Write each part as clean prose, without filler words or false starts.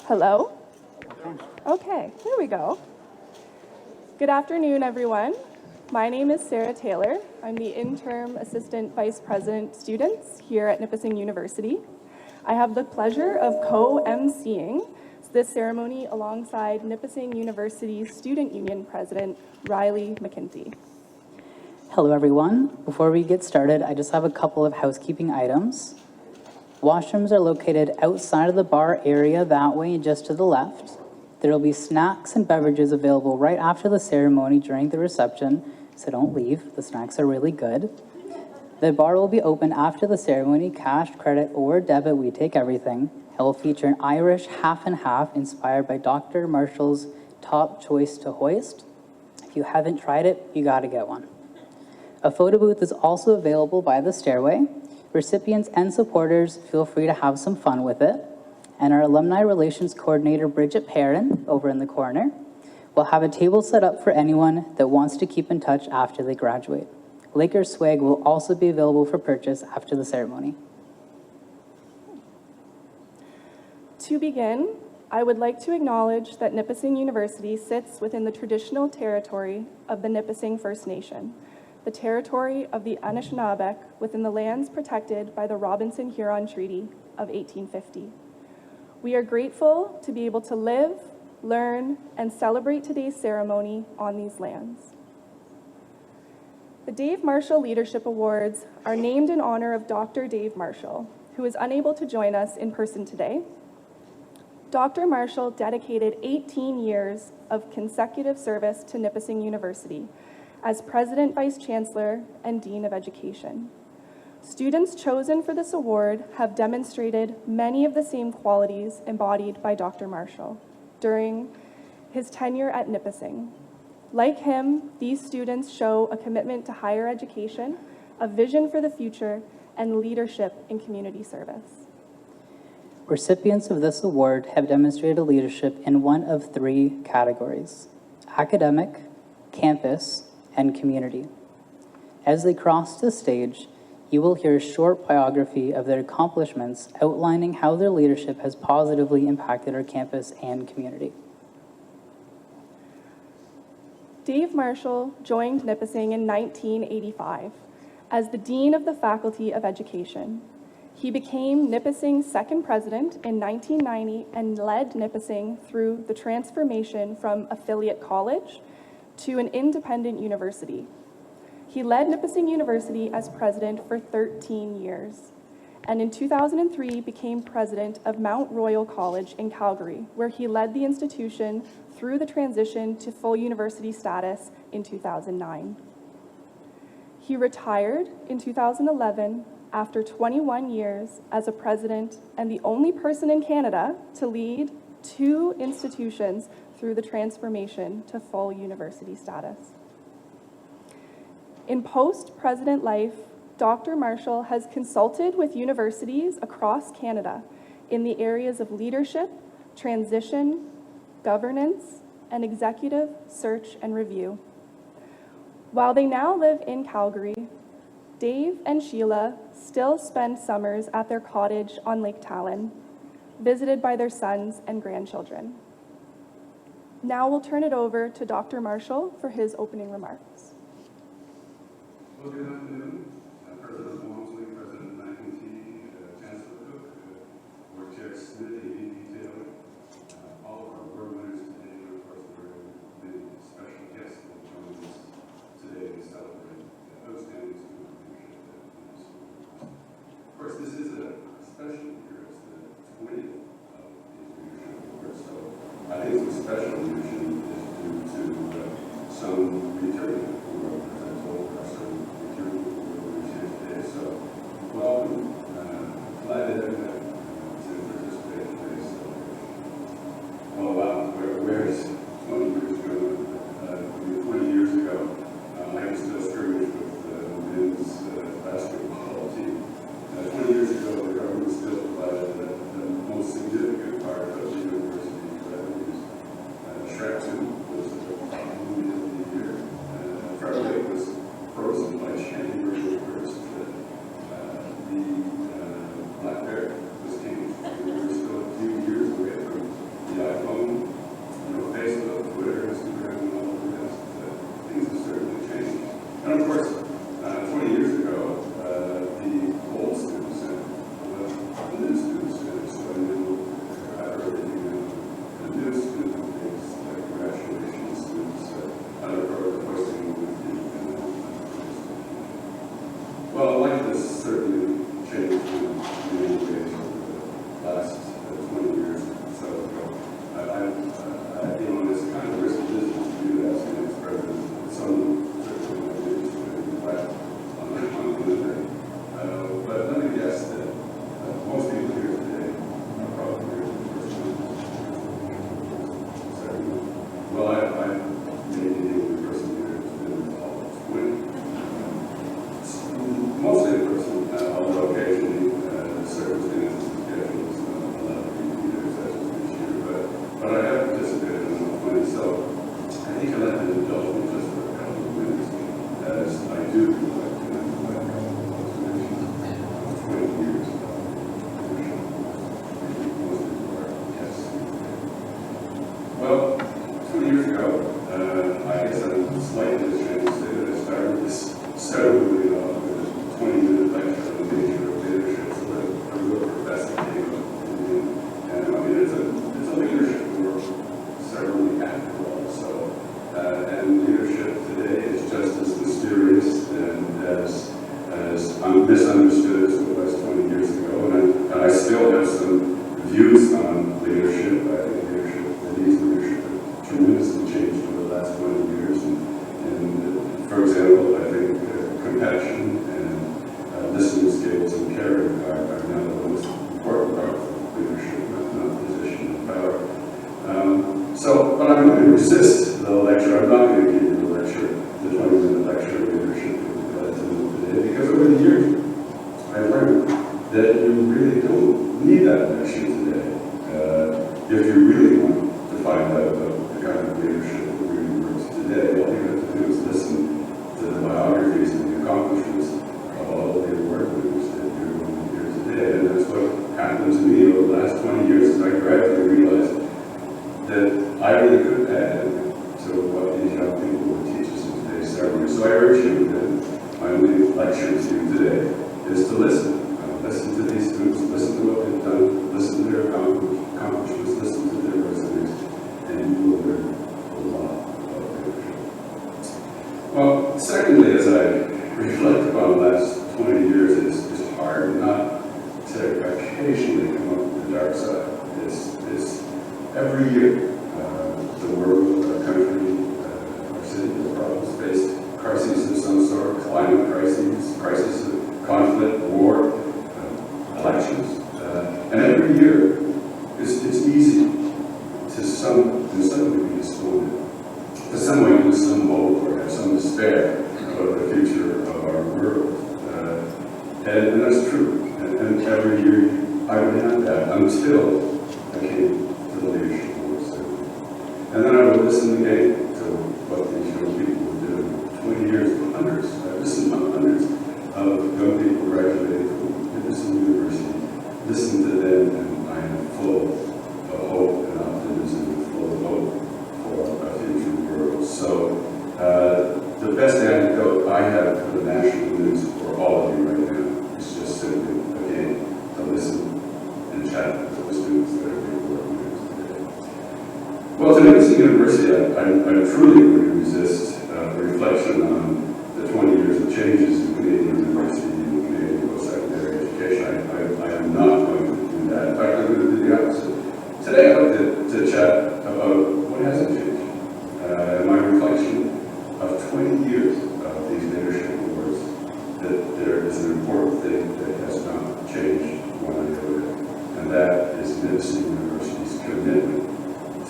Hello? Okay, there we go. Good afternoon, everyone. My name is Sarah Taylor. I'm the Interim Assistant Vice President Students here at Nipissing University. I have the pleasure of co-emceeing this ceremony alongside Nipissing University Student Union President Riley McKenty. Hello, everyone. Before we get started, I just have a couple of housekeeping items. Washrooms are located outside of the bar area that way, just to the left. There will be snacks and beverages available right after the ceremony during the reception, so don't leave. The snacks are really good. The bar will be open after the ceremony, cash, credit, or debit, we take everything. It will feature an Irish half and half inspired by Dr. Marshall's Top Choice to Hoist. If you haven't tried it, you gotta get one. A photo booth is also available by the stairway. Recipients and supporters feel free to have some fun with it. And our Alumni Relations Coordinator, Bridget Perrin, over in the corner, will have a table set up for anyone that wants to keep in touch after they graduate. Lakers swag will also be available for purchase after the ceremony. To begin, I would like to acknowledge that Nipissing University sits within the traditional territory of the Nipissing First Nation, the territory of the Anishinaabe within the lands protected by the Robinson-Huron Treaty of 1850. We are grateful to be able to live, learn, and celebrate today's ceremony on these lands. The Dave Marshall Leadership Awards are named in honor of Dr. Dave Marshall, who is unable to join us in person today. Dr. Marshall dedicated 18 years of consecutive service to Nipissing University as President, Vice-Chancellor, and Dean of Education. Students chosen for this award have demonstrated many of the same qualities embodied by Dr. Marshall during his tenure at Nipissing. Like him, these students show a commitment to higher education, a vision for the future, and leadership in community service. Recipients of this award have demonstrated leadership in one of three categories: academic, campus, and community. As they cross the stage, you will hear a short biography of their accomplishments outlining how their leadership has positively impacted our campus and community. Dave Marshall joined Nipissing in 1985 as the Dean of the Faculty of Education. He became Nipissing's second president in 1990 and led Nipissing through the transformation from affiliate college to an independent university. He led Nipissing University as president for 13 years, and in 2003 became president of Mount Royal College in Calgary, where he led the institution through the transition to full university status in 2009. He retired in 2011 after 21 years as a president and the only person in Canada to lead two institutions through the transformation to full university status. In post-president life, Dr. Marshall has consulted with universities across Canada in the areas of leadership, transition, governance, and executive search and review. While they now live in Calgary, Dave and Sheila still spend summers at their cottage on Lake Talon, visited by their sons and grandchildren. Now we'll turn it over to Dr. Marshall for his opening remarks. Well, good afternoon. President Walmsley, President McKenty, Chancellor Cook, Board Chair Smith, AD Taylor, all of our award winners today, and of course, the special guests that join us today to celebrate the outstanding student leadership at Nipissing University. Of course, this is a special year. It's the 20th of these leadership awards, so I think some special leadership is due to some returning who are, as I told, are some returning who are here today. So, welcome. Glad to have you to participate in today's celebration. Oh wow, where's 20 years ago? 20 years ago, I was still skirmish with the men's basketball team. 20 years ago, the government still provided the most significant part of the university's revenues. Shrek 2 was the movie of the year. think I let them indulge me just for a couple of minutes, as I do reflect on a couple of those mentions. 20 years of leadership. Most people are, yes. Well, 20 years ago, I guess I'm slightly ashamed to say that I started this ceremony off with a 20-minute lecture on the nature of leadership, so that a real professor came up to me. And I mean, it's a leadership work ceremony after all. So, and leadership today is just as mysterious and as misunderstood as it was 20 years ago. And I still have some views on leadership. I think leadership, the needs of leadership, have tremendously changed over the last 20 years. And for example, I think compassion and listening skills and caring are now the most important part of leadership, not position of power. But I'm going to resist the lecture. I'm not going to give you the lecture, the 20-minute lecture of leadership today, because over the years, I've learned that you really don't need that lecture today. If you really want to find out about the kind of leadership that really works today, all you have to do is listen to the biographies and the accomplishments of all of the award winners that you're going to hear today. And that's what happened to me over the last 20 years as I gradually realized that I really could add to what these young people would teach us in today's ceremony. So I urge you that my only lecture to you today is to listen. Listen to these students, listen to what they've done, listen to their accomplishments, listen to their resumes, and you will learn a lot about leadership. Well, secondly, as I reflect upon the last 20 years, it's hard not to occasionally come up with the dark side. It's every year, the world, our country, our city, the problems faced, crises of some sort, climate crises, crises of conflict, war, elections, and every year it's easy to some degree despondent, to some way lose some hope or have some despair about the future of our world, and that's true. And every year I would have that until I came to the leadership awards, and then I would listen again to what these young people were doing. 20 years, hundreds. I listened to hundreds of young people graduating from Nipissing University. Listen to them, and I am full of hope and optimism, and full of hope for a future world. So, the best anecdote I have for the national news for all of you right now is just simply, again, to listen and chat with the students that are being working with today. Well, to Nipissing University, I'm truly going to resist reflection on the 20 years of changes in Canadian university and Canadian post-secondary education. I am not going to do that. In fact, I'm going to do the opposite. Today, I'd like to chat about what hasn't changed. My reflection of 20 years of these leadership awards, that there is an important thing that has not changed one iota, and that is Nipissing University's commitment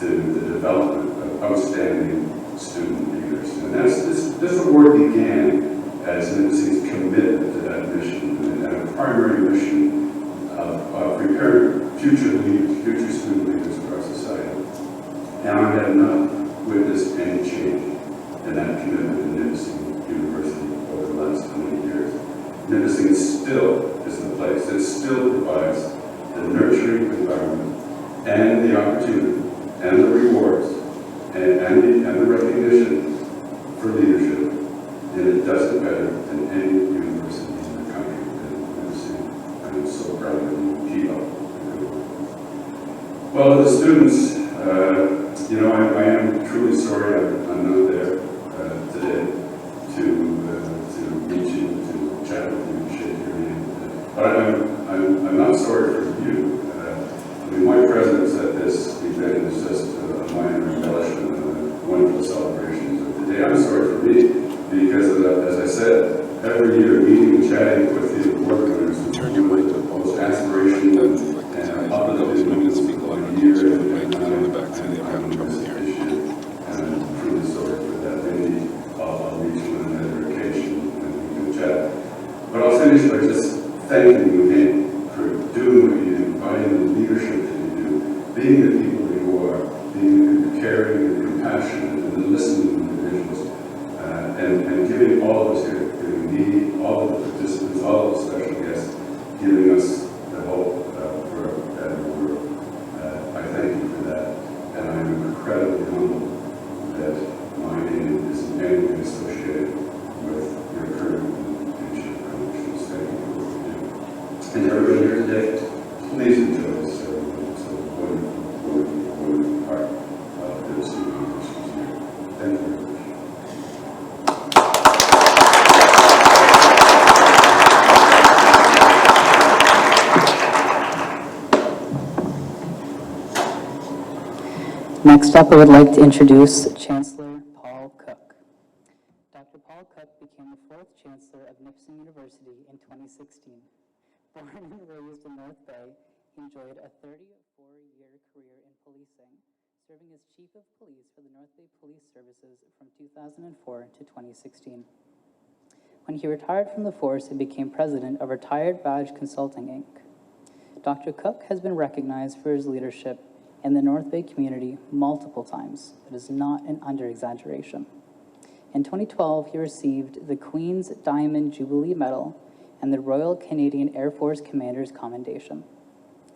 to the development of outstanding student leaders. And this award began as Nipissing's commitment to that mission, and a primary mission of preparing future leaders, future student leaders for our society. And I have not witnessed any change in that commitment in Nipissing University over the last 20 years. Nipissing still is the place that still provides the nurturing environment and the opportunity and the rewards and the recognition for leadership, and it does it better than any university in the country. And I am so proud of you. Keep up the good work. Well, the students, I am truly sorry I'm not there today to meet you, to chat with you, shake your hand. But I'm not sorry for you. My presence at this event is just a minor embellishment of the wonderful celebrations of today. I'm sorry for me, because as I said, every year meeting and chatting with the award winners is one of the most aspirational and uplifting moments of the year. And I'm truly sorry for that. Maybe I'll reach you on another occasion and we can chat. But I'll finish by just thanking you again for doing what you do, providing the leadership that you do, being the people that you are, being caring and compassionate, and listening and giving all of us here, giving me, all of the participants, all of the special guests, giving us the hope for a better world. I thank you for that, and I am incredibly humbled that my name is in any way associated with your current and future accomplishments. Thank you for what you do. And everybody here today, please enjoy this wonderful part of this accomplishments here. Thank you very much. Next up, I would like to introduce Chancellor Paul Cook. Dr. Paul Cook became the 4th Chancellor of Nipissing University in 2016. Born and raised in North Bay, he enjoyed a 34-year career in policing, serving as Chief of Police for the North Bay Police Services from 2004 to 2016. When he retired from the force, he became president of Retired Badge Consulting, Inc. Dr. Cook has been recognized for his leadership in the North Bay community multiple times. It is not an under-exaggeration. In 2012, he received the Queen's Diamond Jubilee Medal and the Royal Canadian Air Force Commander's Commendation.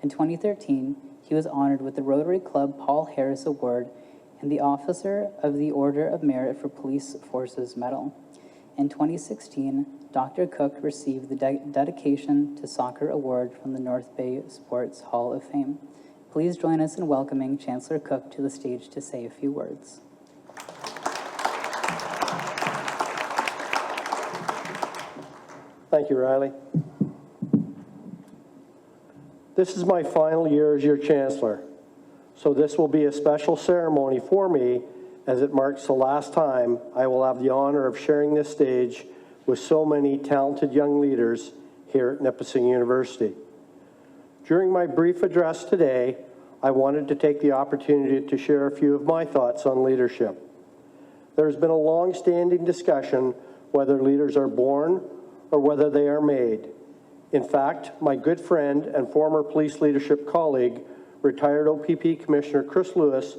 In 2013, he was honored with the Rotary Club Paul Harris Award and the Officer of the Order of Merit for Police Forces Medal. In 2016, Dr. Cook received the Dedication to Soccer Award from the North Bay Sports Hall of Fame. Please join us in welcoming Chancellor Cook to the stage to say a few words. Thank you, Riley. This is my final year as your Chancellor, so this will be a special ceremony for me as it marks the last time I will have the honor of sharing this stage with so many talented young leaders here at Nipissing University. During my brief address today, I wanted to take the opportunity to share a few of my thoughts on leadership. There's been a long-standing discussion whether leaders are born or whether they are made. In fact, my good friend and former police leadership colleague, retired OPP Commissioner Chris Lewis,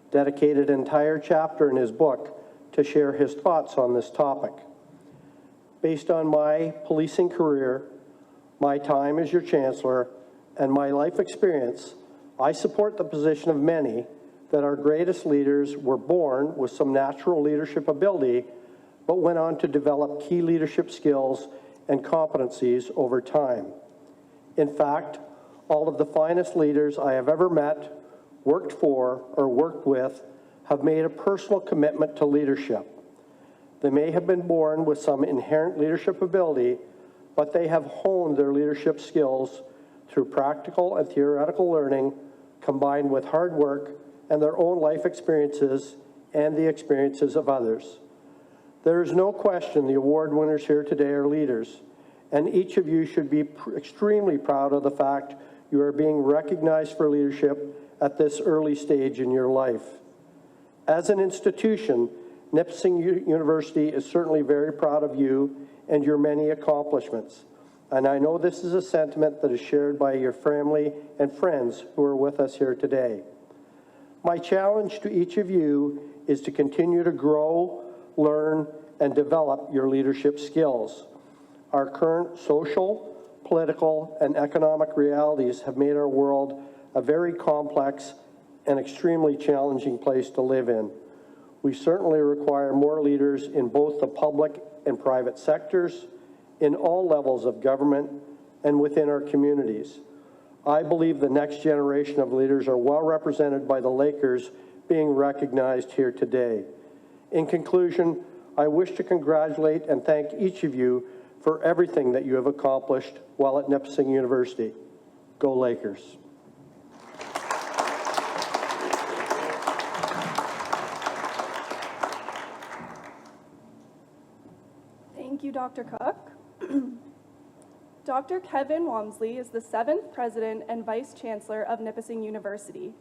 dedicated an entire chapter in his book to share his thoughts on this topic. Based on my policing career, my time as your Chancellor, and my life experience, I support the position of many that our greatest leaders were born with some natural leadership ability, but went on to develop key leadership skills and competencies over time. In fact, all of the finest leaders I have ever met, worked for, or worked with have made a personal commitment to leadership. They may have been born with some inherent leadership ability, but they have honed their leadership skills through practical and theoretical learning, combined with hard work and their own life experiences and the experiences of others. There is no question the award winners here today are leaders, and each of you should be extremely proud of the fact you are being recognized for leadership at this early stage in your life. As an institution, Nipissing University is certainly very proud of you and your many accomplishments. And I know this is a sentiment that is shared by your family and friends who are with us here today. My challenge to each of you is to continue to grow, learn, and develop your leadership skills. Our current social, political, and economic realities have made our world a very complex and extremely challenging place to live in. We certainly require more leaders in both the public and private sectors, in all levels of government, and within our communities. I believe the next generation of leaders are well represented by the Lakers being recognized here today. In conclusion, I wish to congratulate and thank each of you for everything that you have accomplished while at Nipissing University. Go Lakers. Thank you, Dr. Cook. Dr. Kevin Walmsley is the 7th President and Vice-Chancellor of Nipissing University.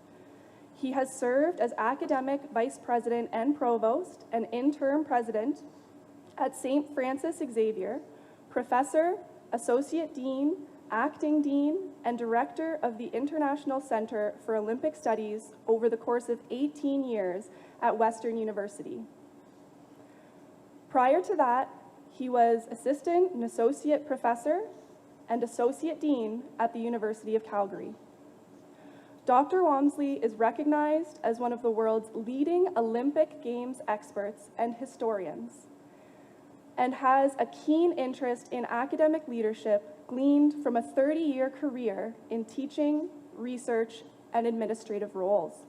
He has served as Academic Vice President and Provost and Interim President at St. Francis Xavier, Professor, Associate Dean, Acting Dean, and Director of the International Center for Olympic Studies over the course of 18 years at Western University. Prior to that, he was assistant and associate professor and associate dean at the University of Calgary. Dr. Walmsley is recognized as one of the world's leading Olympic Games experts and historians, and has a keen interest in academic leadership gleaned from a 30-year career in teaching, research, and administrative roles.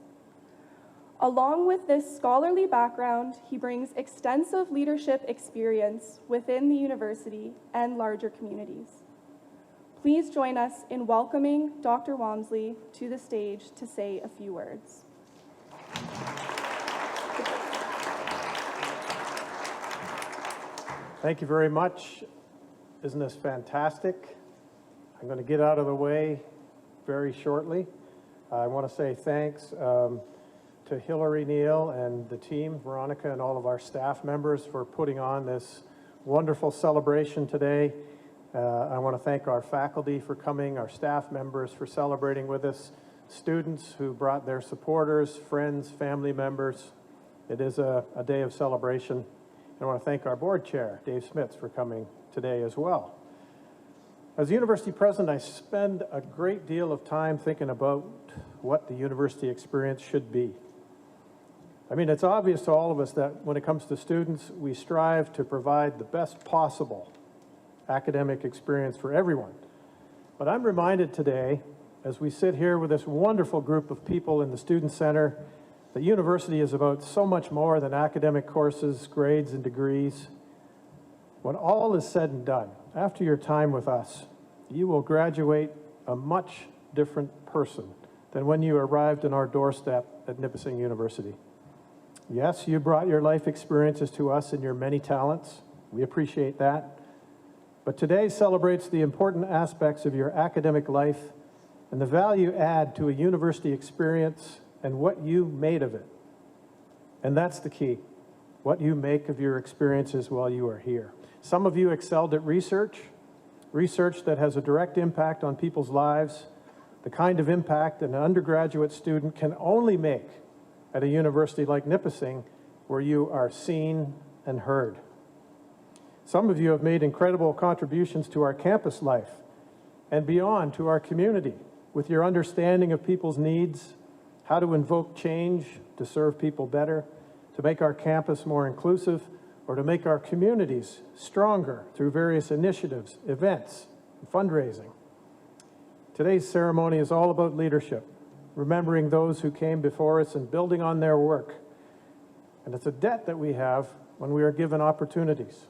Along with this scholarly background, he brings extensive leadership experience within the university and larger communities. Please join us in welcoming Dr. Walmsley to the stage to say a few words. Thank you very much. Isn't this fantastic? I'm going to get out of the way very shortly. I want to say thanks to Hillary Neal and the team, Veronica, and all of our staff members for putting on this wonderful celebration today. I want to thank our faculty for coming, our staff members for celebrating with us, students who brought their supporters, friends, family members. It is a day of celebration. I want to thank our board chair, Dave Smits, for coming today as well. As university president, I spend a great deal of time thinking about what the university experience should be. I mean, it's obvious to all of us that when it comes to students, we strive to provide the best possible academic experience for everyone. But I'm reminded today, as we sit here with this wonderful group of people in the Student Center, that university is about so much more than academic courses, grades, and degrees. When all is said and done, after your time with us, you will graduate a much different person than when you arrived on our doorstep at Nipissing University. Yes, you brought your life experiences to us and your many talents. We appreciate that. But today celebrates the important aspects of your academic life and the value add to a university experience and what you made of it. And that's the key, what you make of your experiences while you are here. Some of you excelled at research that has a direct impact on people's lives, the kind of impact an undergraduate student can only make at a university like Nipissing, where you are seen and heard. Some of you have made incredible contributions to our campus life and beyond to our community with your understanding of people's needs, how to invoke change to serve people better, to make our campus more inclusive, or to make our communities stronger through various initiatives, events, and fundraising. Today's ceremony is all about leadership, remembering those who came before us and building on their work. And it's a debt that we have when we are given opportunities.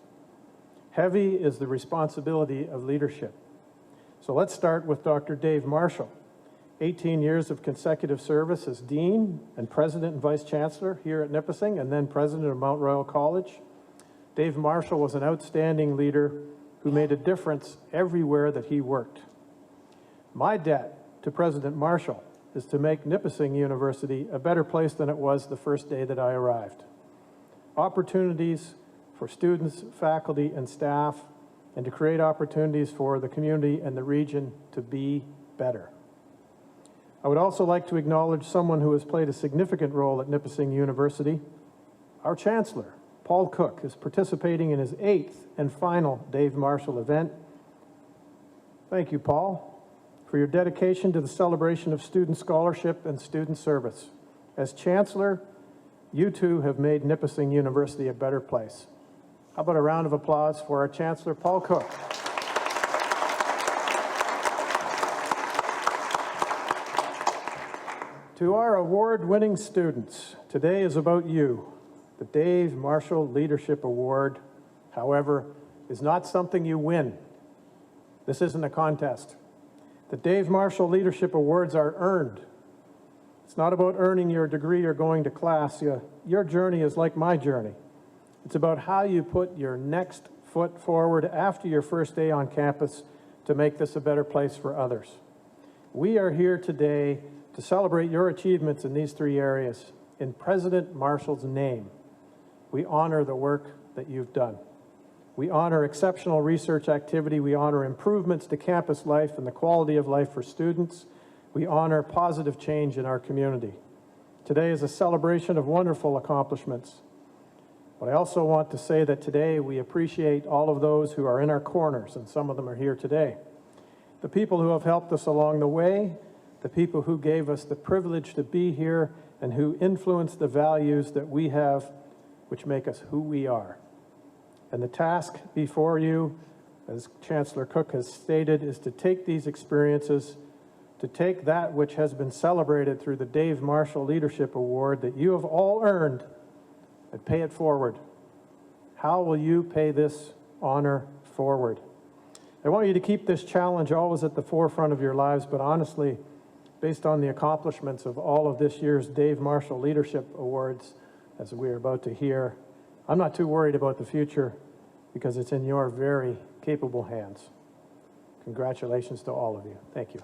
Heavy is the responsibility of leadership. So let's start with Dr. Dave Marshall. 18 years of consecutive service as Dean and President and Vice-Chancellor here at Nipissing, and then President of Mount Royal College. Dave Marshall was an outstanding leader who made a difference everywhere that he worked. My debt to President Marshall is to make Nipissing University a better place than it was the first day that I arrived. Opportunities for students, faculty, and staff, and to create opportunities for the community and the region to be better. I would also like to acknowledge someone who has played a significant role at Nipissing University. Our Chancellor, Paul Cook, is participating in his 8th and final Dave Marshall event. Thank you, Paul, for your dedication to the celebration of student scholarship and student service. As Chancellor, you too have made Nipissing University a better place. How about a round of applause for our Chancellor, Paul Cook. To our award-winning students, today is about you. The Dave Marshall Leadership Award, however, is not something you win. This isn't a contest. The Dave Marshall Leadership Awards are earned. It's not about earning your degree or going to class. Your journey is like my journey. It's about how you put your next foot forward after your first day on campus to make this a better place for others. We are here today to celebrate your achievements in these 3 areas. In President Marshall's name, we honor the work that you've done. We honor exceptional research activity. We honor improvements to campus life and the quality of life for students. We honor positive change in our community. Today is a celebration of wonderful accomplishments. But I also want to say that today we appreciate all of those who are in our corners, and some of them are here today. The people who have helped us along the way, the people who gave us the privilege to be here, and who influence the values that we have, which make us who we are. And the task before you, as Chancellor Cook has stated, is to take these experiences, to take that which has been celebrated through the Dave Marshall Leadership Award that you have all earned, and pay it forward. How will you pay this honor forward? I want you to keep this challenge always at the forefront of your lives, but honestly, based on the accomplishments of all of this year's Dave Marshall Leadership Awards, as we are about to hear, I'm not too worried about the future because it's in your very capable hands. Congratulations to all of you. Thank you.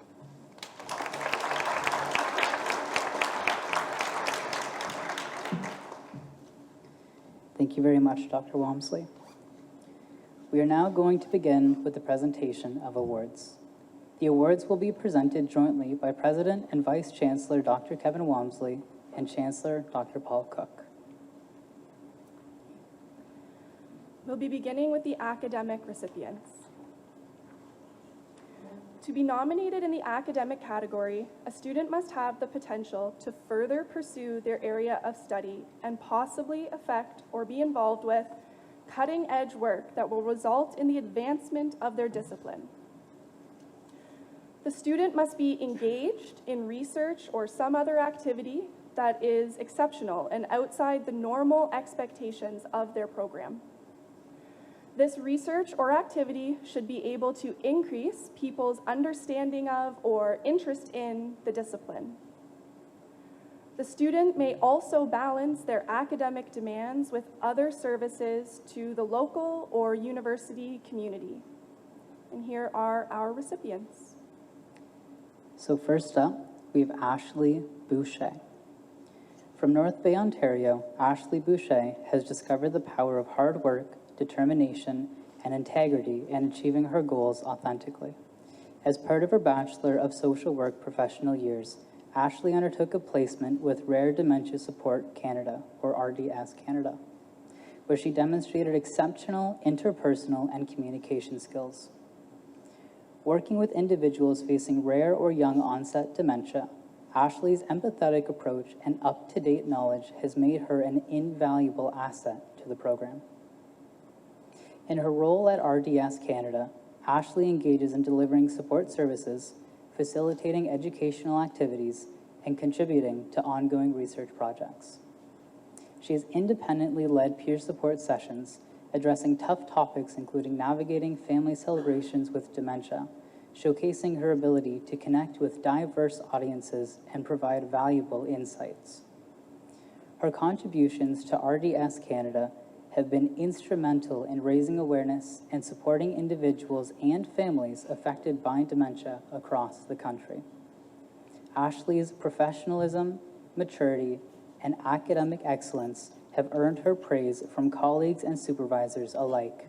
Thank you very much, Dr. Walmsley. We are now going to begin with the presentation of awards. The awards will be presented jointly by President and Vice-Chancellor Dr. Kevin Walmsley and Chancellor Dr. Paul Cook. We'll be beginning with the academic recipients. To be nominated in the academic category, a student must have the potential to further pursue their area of study and possibly affect or be involved with cutting-edge work that will result in the advancement of their discipline. The student must be engaged in research or some other activity that is exceptional and outside the normal expectations of their program. This research or activity should be able to increase people's understanding of or interest in the discipline. The student may also balance their academic demands with other services to the local or university community. And here are our recipients. So first up, we have Ashley Boucher. From North Bay, Ontario, Ashley Boucher has discovered the power of hard work, determination, and integrity in achieving her goals authentically. As part of her Bachelor of Social Work professional years, Ashley undertook a placement with Rare Dementia Support Canada, or RDS Canada, where she demonstrated exceptional interpersonal and communication skills. Working with individuals facing rare or young onset dementia, Ashley's empathetic approach and up-to-date knowledge has made her an invaluable asset to the program. In her role at RDS Canada, Ashley engages in delivering support services, facilitating educational activities, and contributing to ongoing research projects. She has independently led peer support sessions, addressing tough topics including navigating family celebrations with dementia, showcasing her ability to connect with diverse audiences and provide valuable insights. Her contributions to RDS Canada have been instrumental in raising awareness and supporting individuals and families affected by dementia across the country. Ashley's professionalism, maturity, and academic excellence have earned her praise from colleagues and supervisors alike.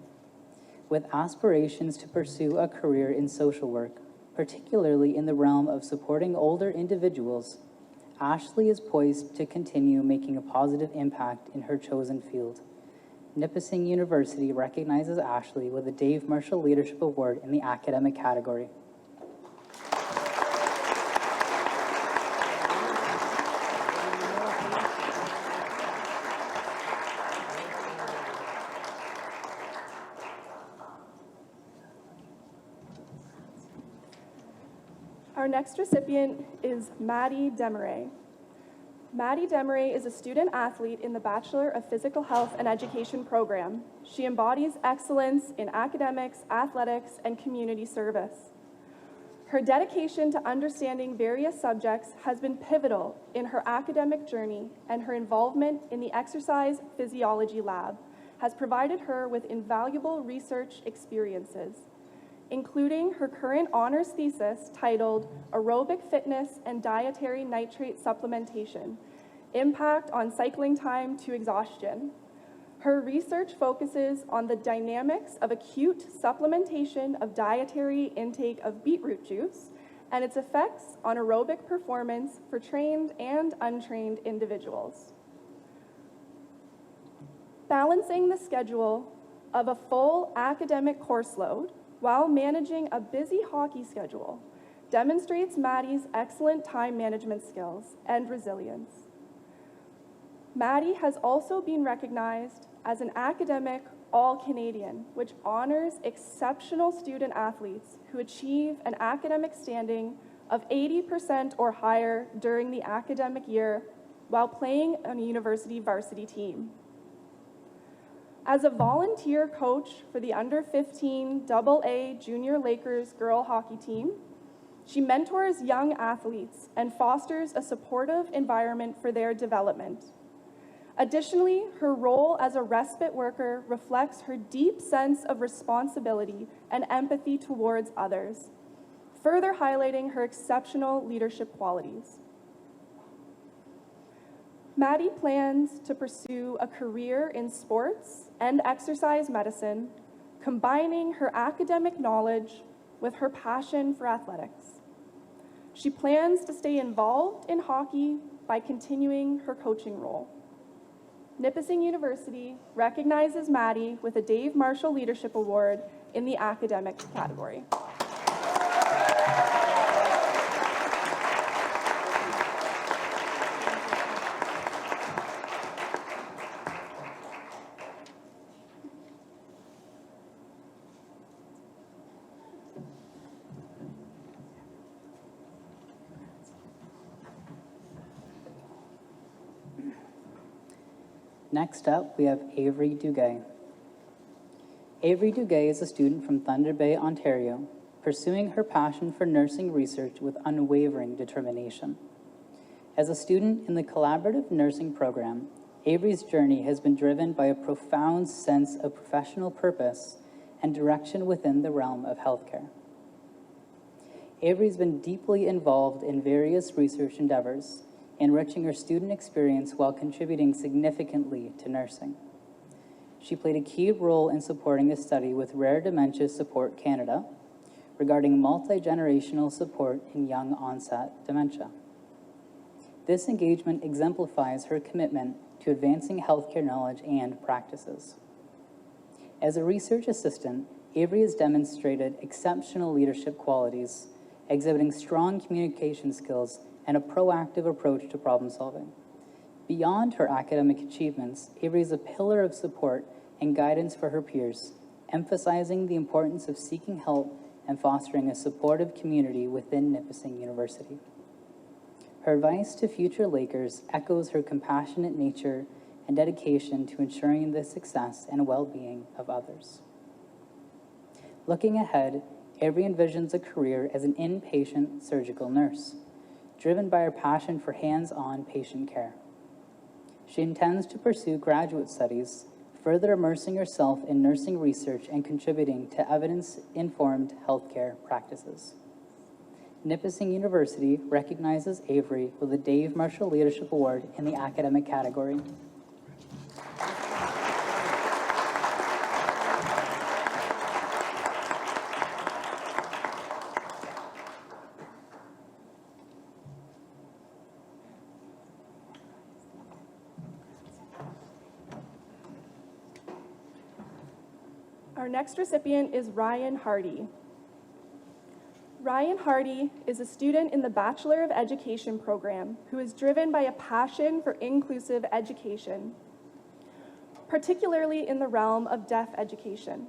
With aspirations to pursue a career in social work, particularly in the realm of supporting older individuals, Ashley is poised to continue making a positive impact in her chosen field. Nipissing University recognizes Ashley with the Dave Marshall Leadership Award in the academic category. Our next recipient is Maddie Demaray. Maddie Demaray is a student athlete in the Bachelor of Physical Health and Education program. She embodies excellence in academics, athletics, and community service. Her dedication to understanding various subjects has been pivotal in her academic journey, and her involvement in the exercise physiology lab has provided her with invaluable research experiences, including her current honors thesis titled Aerobic Fitness and Dietary Nitrate Supplementation, Impact on Cycling Time to Exhaustion. Her research focuses on the dynamics of acute supplementation of dietary intake of beetroot juice and its effects on aerobic performance for trained and untrained individuals. Balancing the schedule of a full academic course load while managing a busy hockey schedule demonstrates Maddie's excellent time management skills and resilience. Maddie has also been recognized as an academic All-Canadian, which honors exceptional student athletes who achieve an academic standing of 80% or higher during the academic year while playing on a university varsity team. As a volunteer coach for the under-15 AA Junior Lakers girl hockey team, she mentors young athletes and fosters a supportive environment for their development. Additionally, her role as a respite worker reflects her deep sense of responsibility and empathy towards others, further highlighting her exceptional leadership qualities. Maddie plans to pursue a career in sports and exercise medicine, combining her academic knowledge with her passion for athletics. She plans to stay involved in hockey by continuing her coaching role. Nipissing University recognizes Maddie with a Dave Marshall Leadership Award in the academic category. Next up, we have Avery Duguay. Avery Duguay is a student from Thunder Bay, Ontario, pursuing her passion for nursing research with unwavering determination. As a student in the collaborative nursing program, Avery's journey has been driven by a profound sense of professional purpose and direction within the realm of healthcare. Avery's been deeply involved in various research endeavors, enriching her student experience while contributing significantly to nursing. She played a key role in supporting a study with Rare Dementia Support Canada regarding multi-generational support in young onset dementia. This engagement exemplifies her commitment to advancing healthcare knowledge and practices. As a research assistant, Avery has demonstrated exceptional leadership qualities, exhibiting strong communication skills and a proactive approach to problem solving. Beyond her academic achievements, Avery is a pillar of support and guidance for her peers, emphasizing the importance of seeking help and fostering a supportive community within Nipissing University. Her advice to future Lakers echoes her compassionate nature and dedication to ensuring the success and well-being of others. Looking ahead, Avery envisions a career as an inpatient surgical nurse, driven by her passion for hands-on patient care. She intends to pursue graduate studies, further immersing herself in nursing research and contributing to evidence-informed healthcare practices. Nipissing University recognizes Avery with the Dave Marshall Leadership Award in the academic category. Our next recipient is Ryan Hardy. Ryan Hardy is a student in the Bachelor of Education program who is driven by a passion for inclusive education, particularly in the realm of deaf education.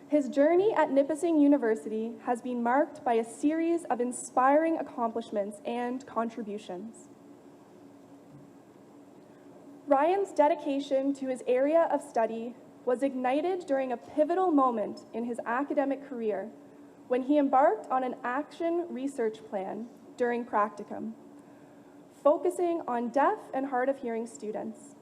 His journey at Nipissing University has been marked by a series of inspiring accomplishments and contributions. Ryan's dedication to his area of study was ignited during a pivotal moment in his academic career when he embarked on an action research plan during practicum, focusing on deaf and hard of hearing students.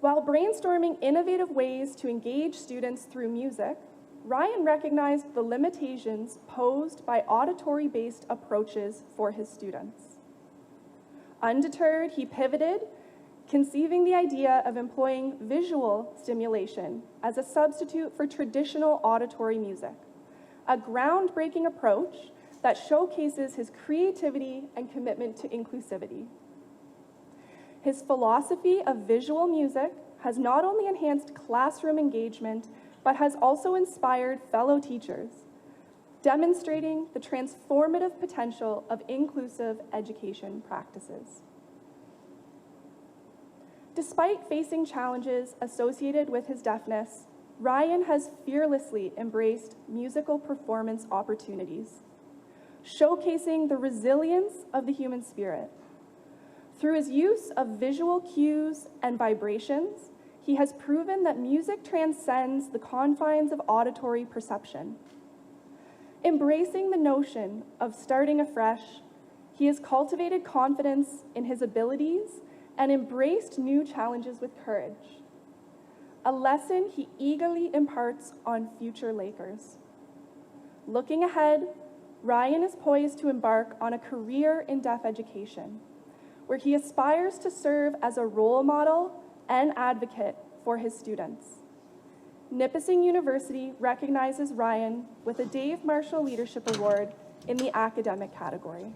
While brainstorming innovative ways to engage students through music, Ryan recognized the limitations posed by auditory-based approaches for his students. Undeterred, he pivoted, conceiving the idea of employing visual stimulation as a substitute for traditional auditory music, a groundbreaking approach that showcases his creativity and commitment to inclusivity. His philosophy of visual music has not only enhanced classroom engagement, but has also inspired fellow teachers, demonstrating the transformative potential of inclusive education practices. Despite facing challenges associated with his deafness, Ryan has fearlessly embraced musical performance opportunities, showcasing the resilience of the human spirit. Through his use of visual cues and vibrations, he has proven that music transcends the confines of auditory perception. Embracing the notion of starting afresh, he has cultivated confidence in his abilities and embraced new challenges with courage, a lesson he eagerly imparts on future Lakers. Looking ahead, Ryan is poised to embark on a career in deaf education, where he aspires to serve as a role model and advocate for his students. Nipissing University recognizes Ryan with a Dave Marshall Leadership Award in the academic category.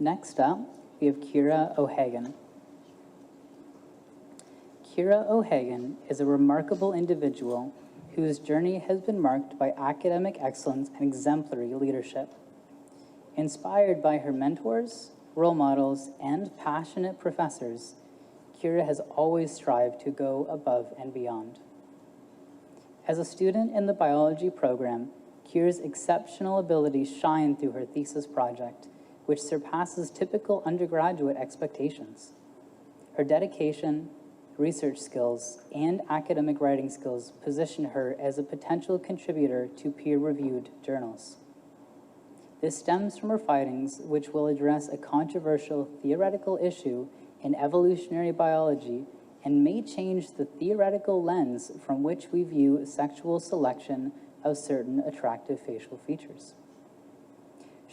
Next up, we have Kira O'Hagan. Kira O'Hagan is a remarkable individual whose journey has been marked by academic excellence and exemplary leadership. Inspired by her mentors, role models, and passionate professors, Kira has always strived to go above and beyond. As a student in the biology program, Kira's exceptional abilities shine through her thesis project, which surpasses typical undergraduate expectations. Her dedication, research skills, and academic writing skills position her as a potential contributor to peer-reviewed journals. This stems from her findings, which will address a controversial theoretical issue in evolutionary biology and may change the theoretical lens from which we view sexual selection of certain attractive facial features.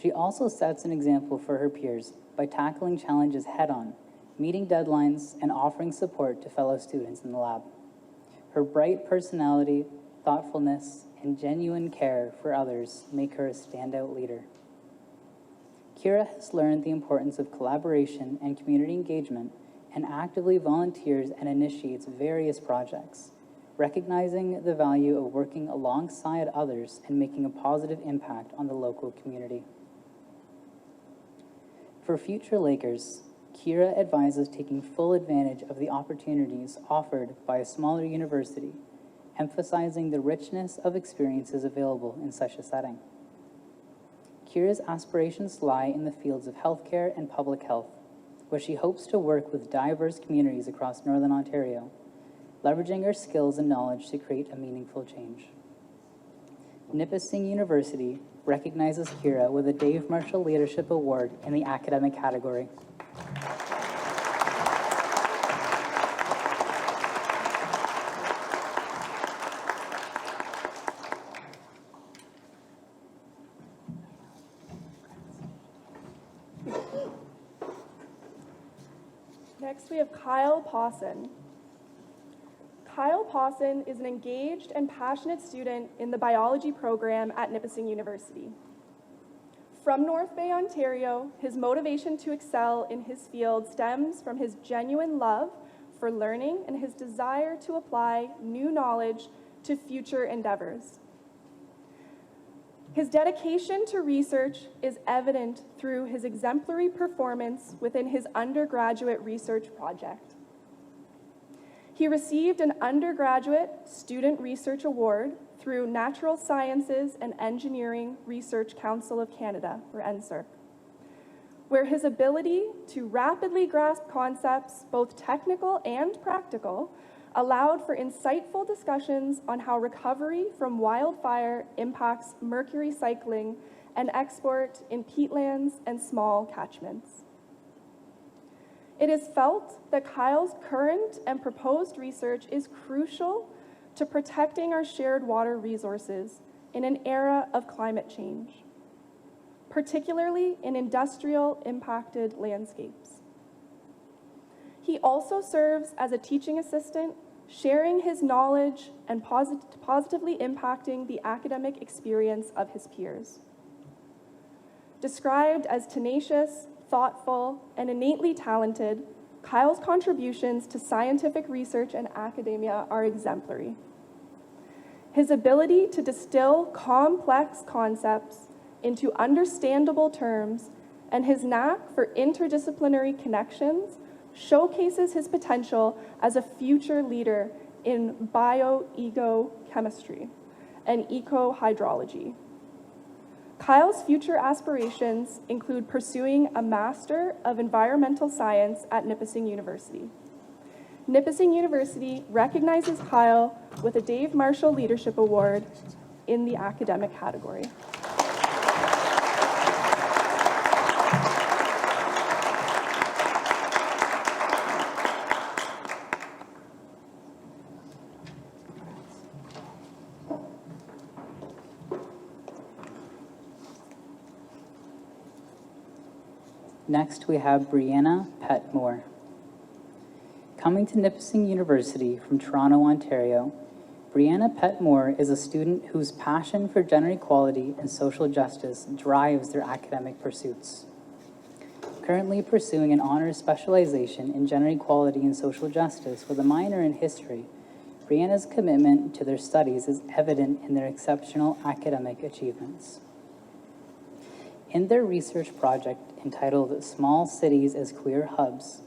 She also sets an example for her peers by tackling challenges head-on, meeting deadlines, and offering support to fellow students in the lab. Her bright personality, thoughtfulness, and genuine care for others make her a standout leader. Kira has learned the importance of collaboration and community engagement and actively volunteers and initiates various projects, recognizing the value of working alongside others and making a positive impact on the local community. For future Lakers, Kira advises taking full advantage of the opportunities offered by a smaller university, emphasizing the richness of experiences available in such a setting. Kira's aspirations lie in the fields of healthcare and public health, where she hopes to work with diverse communities across Northern Ontario, leveraging her skills and knowledge to create a meaningful change. Nipissing University recognizes Kira with a Dave Marshall Leadership Award in the academic category. Next, we have Kyle Pawson. Kyle Pawson is an engaged and passionate student in the biology program at Nipissing University. From North Bay, Ontario, his motivation to excel in his field stems from his genuine love for learning and his desire to apply new knowledge to future endeavors. His dedication to research is evident through his exemplary performance within his undergraduate research project. He received an undergraduate student research award through Natural Sciences and Engineering Research Council of Canada, or NSERC, where his ability to rapidly grasp concepts, both technical and practical, allowed for insightful discussions on how recovery from wildfire impacts mercury cycling and export in peatlands and small catchments. It is felt that Kyle's current and proposed research is crucial to protecting our shared water resources in an era of climate change, particularly in industrial impacted landscapes. He also serves as a teaching assistant, sharing his knowledge and positively impacting the academic experience of his peers. Described as tenacious, thoughtful, and innately talented, Kyle's contributions to scientific research and academia are exemplary. His ability to distill complex concepts into understandable terms and his knack for interdisciplinary connections showcases his potential as a future leader in bioecochemistry and ecohydrology. Kyle's future aspirations include pursuing a Master of Environmental Science at Nipissing University. Nipissing University recognizes Kyle with a Dave Marshall Leadership Award in the academic category. Next, we have Brianna Petmore. Coming to Nipissing University from Toronto, Ontario, Brianna Petmore is a student whose passion for gender equality and social justice drives their academic pursuits. Currently pursuing an honors specialization in gender equality and social justice with a minor in history, Brianna's commitment to their studies is evident in their exceptional academic achievements. In their research project entitled Small Cities as Queer Hubs,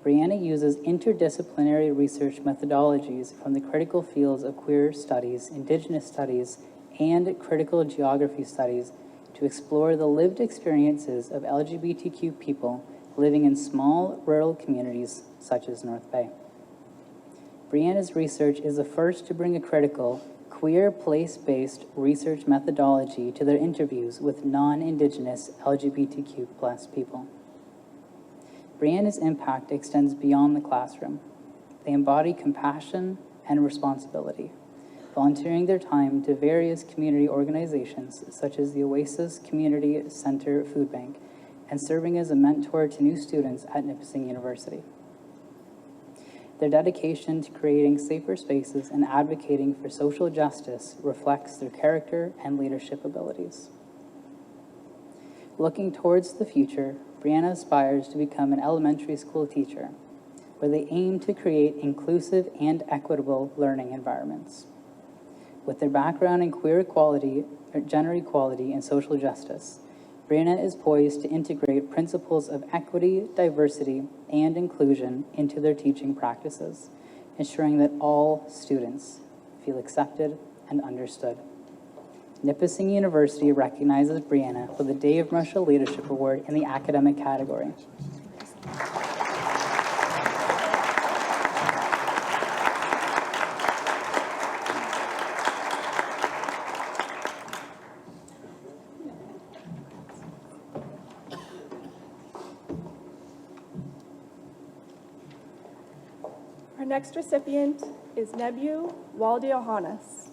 Brianna uses interdisciplinary research methodologies from the critical fields of queer studies, Indigenous studies, and critical geography studies to explore the lived experiences of LGBTQ people living in small rural communities such as North Bay. Brianna's research is the first to bring a critical, queer place-based research methodology to their interviews with non-Indigenous LGBTQ+ people. Brianna's impact extends beyond the classroom. They embody compassion and responsibility, volunteering their time to various community organizations such as the Oasis Community Center Food Bank and serving as a mentor to new students at Nipissing University. Their dedication to creating safer spaces and advocating for social justice reflects their character and leadership abilities. Looking towards the future, Brianna aspires to become an elementary school teacher, where they aim to create inclusive and equitable learning environments. With their background in queer equality, gender equality, and social justice, Brianna is poised to integrate principles of equity, diversity, and inclusion into their teaching practices, ensuring that all students feel accepted and understood. Nipissing University recognizes Brianna with the Dave Marshall Leadership Award in the academic category. Our next recipient is Nebu Waldeohannes.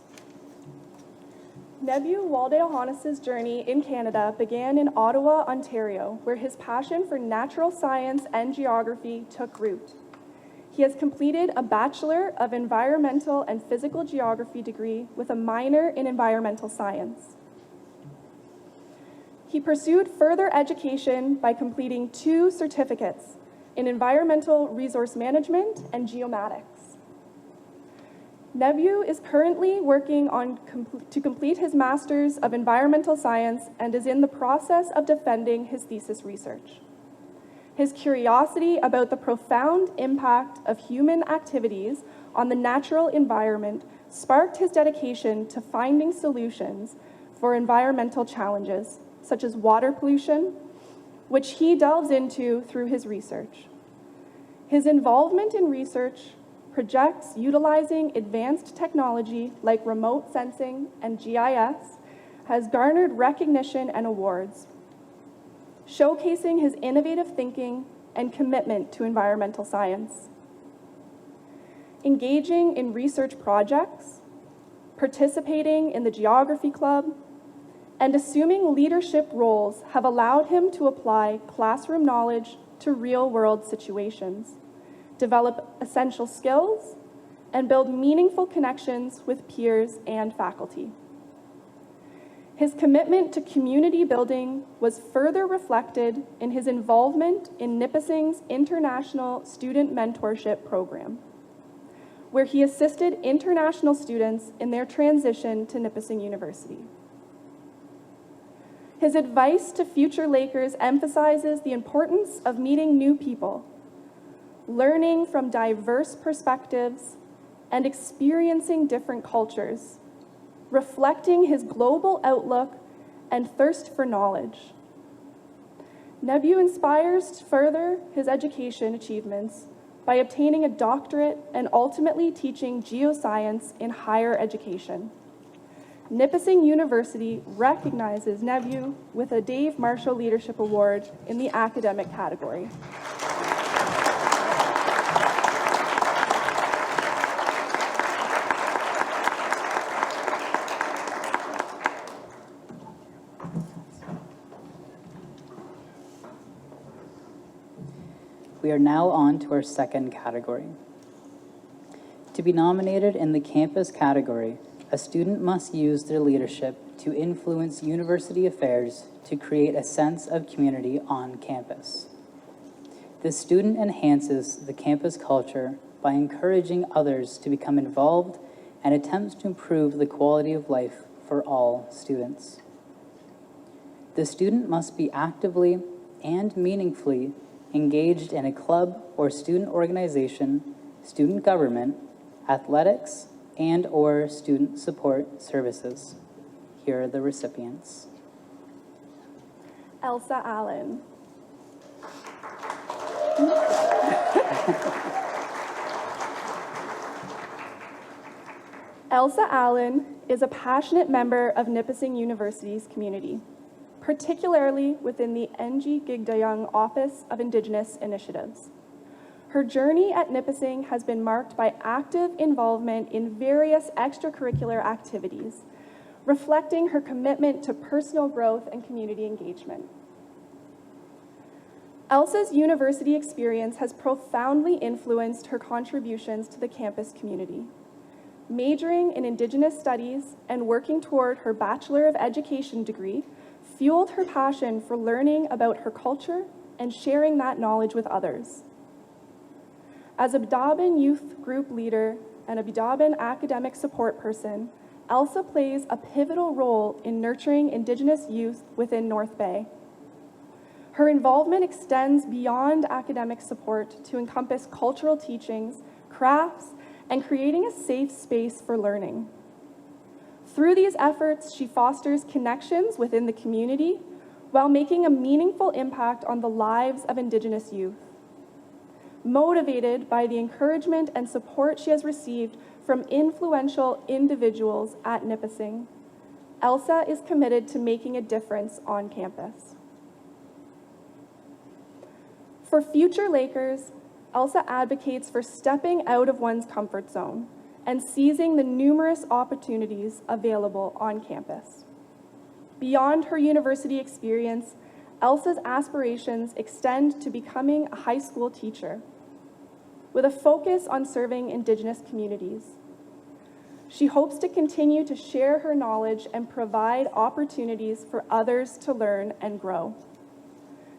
Nebu Waldeohannes' journey in Canada began in Ottawa, Ontario, where his passion for natural science and geography took root. He has completed a Bachelor of Environmental and Physical Geography degree with a minor in environmental science. He pursued further education by completing 2 certificates in environmental resource management and geomatics. Nebu is currently working to complete his Master's of Environmental Science and is in the process of defending his thesis research. His curiosity about the profound impact of human activities on the natural environment sparked his dedication to finding solutions for environmental challenges, such as water pollution, which he delves into through his research. His involvement in research projects utilizing advanced technology like remote sensing and GIS has garnered recognition and awards, showcasing his innovative thinking and commitment to environmental science. Engaging in research projects, participating in the Geography Club, and assuming leadership roles have allowed him to apply classroom knowledge to real-world situations, develop essential skills, and build meaningful connections with peers and faculty. His commitment to community building was further reflected in his involvement in Nipissing's International Student Mentorship Program, where he assisted international students in their transition to Nipissing University. His advice to future Lakers emphasizes the importance of meeting new people, learning from diverse perspectives, and experiencing different cultures, reflecting his global outlook and thirst for knowledge. Nebu inspires further his education achievements by obtaining a doctorate and ultimately teaching geoscience in higher education. Nipissing University recognizes Nebu with a Dave Marshall Leadership Award in the academic category. We are now on to our second category. To be nominated in the campus category, a student must use their leadership to influence university affairs to create a sense of community on campus. The student enhances the campus culture by encouraging others to become involved and attempts to improve the quality of life for all students. The student must be actively and meaningfully engaged in a club or student organization, student government, athletics, and/or student support services. Here are the recipients. Elsa Allen. Elsa Allen is a passionate member of Nipissing University's community, particularly within the NG Gigdayung Office of Indigenous Initiatives. Her journey at Nipissing has been marked by active involvement in various extracurricular activities, reflecting her commitment to personal growth and community engagement. Elsa's university experience has profoundly influenced her contributions to the campus community. Majoring in Indigenous Studies and working toward her Bachelor of Education degree fueled her passion for learning about her culture and sharing that knowledge with others. As a Bidaban youth group leader and a Bidaban academic support person, Elsa plays a pivotal role in nurturing Indigenous youth within North Bay. Her involvement extends beyond academic support to encompass cultural teachings, crafts, and creating a safe space for learning. Through these efforts, she fosters connections within the community while making a meaningful impact on the lives of Indigenous youth. Motivated by the encouragement and support she has received from influential individuals at Nipissing, Elsa is committed to making a difference on campus. For future Lakers, Elsa advocates for stepping out of one's comfort zone and seizing the numerous opportunities available on campus. Beyond her university experience, Elsa's aspirations extend to becoming a high school teacher with a focus on serving Indigenous communities. She hopes to continue to share her knowledge and provide opportunities for others to learn and grow.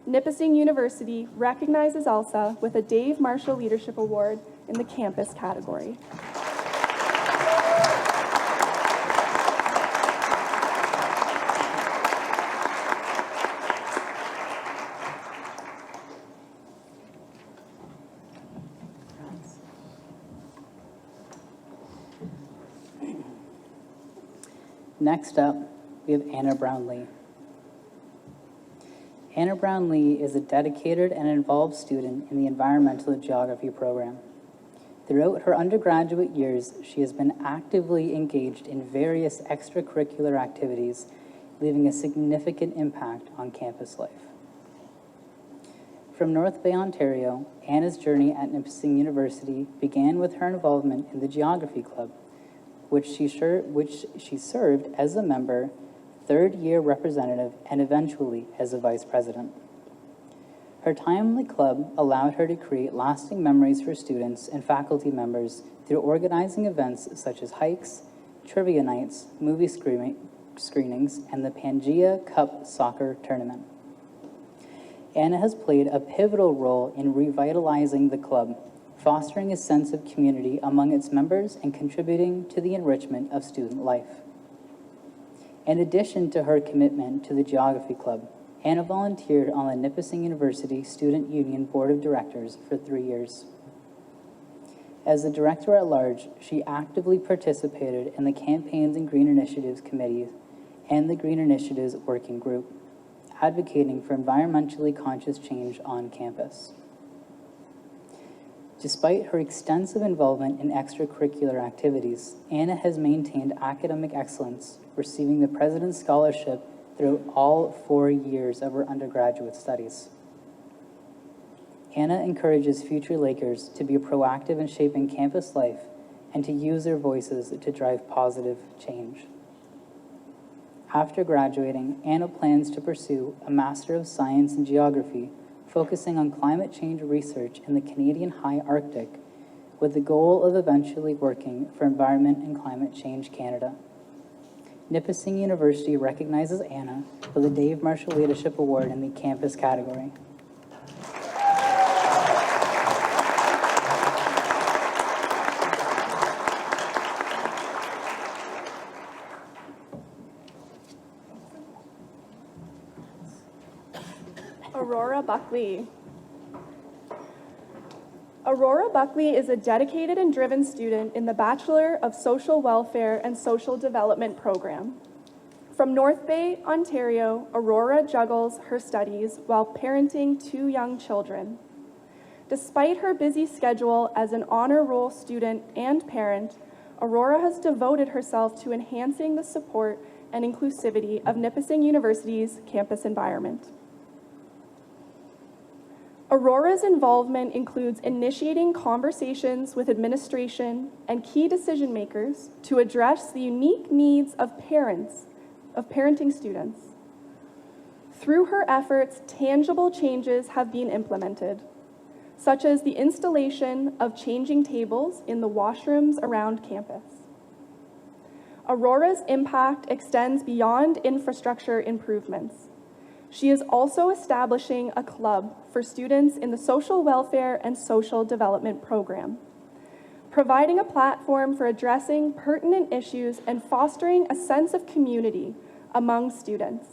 Nipissing University recognizes Elsa with a Dave Marshall Leadership Award in the campus category. Next up, we have Anna Brownlee. Anna Brownlee is a dedicated and involved student in the Environmental Geography program. Throughout her undergraduate years, she has been actively engaged in various extracurricular activities, leaving a significant impact on campus life. From North Bay, Ontario, Anna's journey at Nipissing University began with her involvement in the Geography Club, which she served as a member, third-year representative, and eventually as a vice president. Her time in the club allowed her to create lasting memories for students and faculty members through organizing events such as hikes, trivia nights, movie screenings, and the Pangea Cup soccer tournament. Anna has played a pivotal role in revitalizing the club, fostering a sense of community among its members and contributing to the enrichment of student life. In addition to her commitment to the Geography Club, Anna volunteered on the Nipissing University Student Union Board of Directors for 3 years. As the director at large, she actively participated in the Campaigns and Green Initiatives Committee and the Green Initiatives Working Group, advocating for environmentally conscious change on campus. Despite her extensive involvement in extracurricular activities, Anna has maintained academic excellence, receiving the President's Scholarship through all 4 years of her undergraduate studies. Anna encourages future Lakers to be proactive in shaping campus life and to use their voices to drive positive change. After graduating, Anna plans to pursue a Master of Science in Geography, focusing on climate change research in the Canadian High Arctic, with the goal of eventually working for Environment and Climate Change Canada. Nipissing University recognizes Anna with the Dave Marshall Leadership Award in the campus category. Aurora Buckley. Aurora Buckley is a dedicated and driven student in the Bachelor of Social Welfare and Social Development program. From North Bay, Ontario, Aurora juggles her studies while parenting 2 young children. Despite her busy schedule as an honor roll student and parent, Aurora has devoted herself to enhancing the support and inclusivity of Nipissing University's campus environment. Aurora's involvement includes initiating conversations with administration and key decision makers to address the unique needs of parenting students. Through her efforts, tangible changes have been implemented, such as the installation of changing tables in the washrooms around campus. Aurora's impact extends beyond infrastructure improvements. She is also establishing a club for students in the Social Welfare and Social Development program, providing a platform for addressing pertinent issues and fostering a sense of community among students.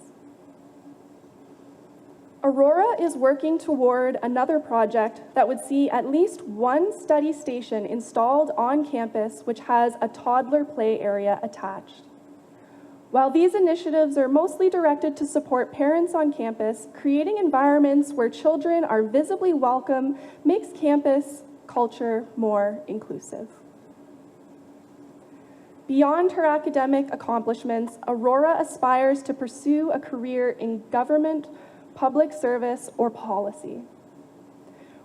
Aurora is working toward another project that would see at least 1 study station installed on campus which has a toddler play area attached. While these initiatives are mostly directed to support parents on campus, creating environments where children are visibly welcome makes campus culture more inclusive. Beyond her academic accomplishments, Aurora aspires to pursue a career in government, public service, or policy,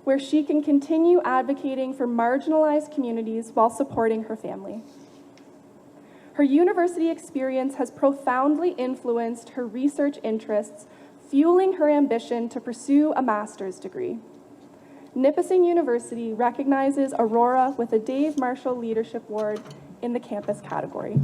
where she can continue advocating for marginalized communities while supporting her family. Her university experience has profoundly influenced her research interests, fueling her ambition to pursue a master's degree. Nipissing University recognizes Aurora with a Dave Marshall Leadership Award in the campus category.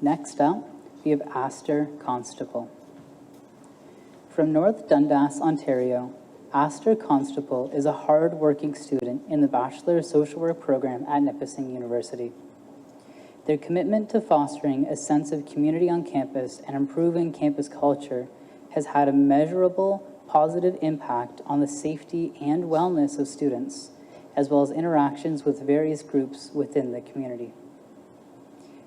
Next up, we have Aster Constable. From North Dundas, Ontario, Aster Constable is a hard-working student in the Bachelor of Social Work program at Nipissing University. Their commitment to fostering a sense of community on campus and improving campus culture has had a measurable positive impact on the safety and wellness of students, as well as interactions with various groups within the community.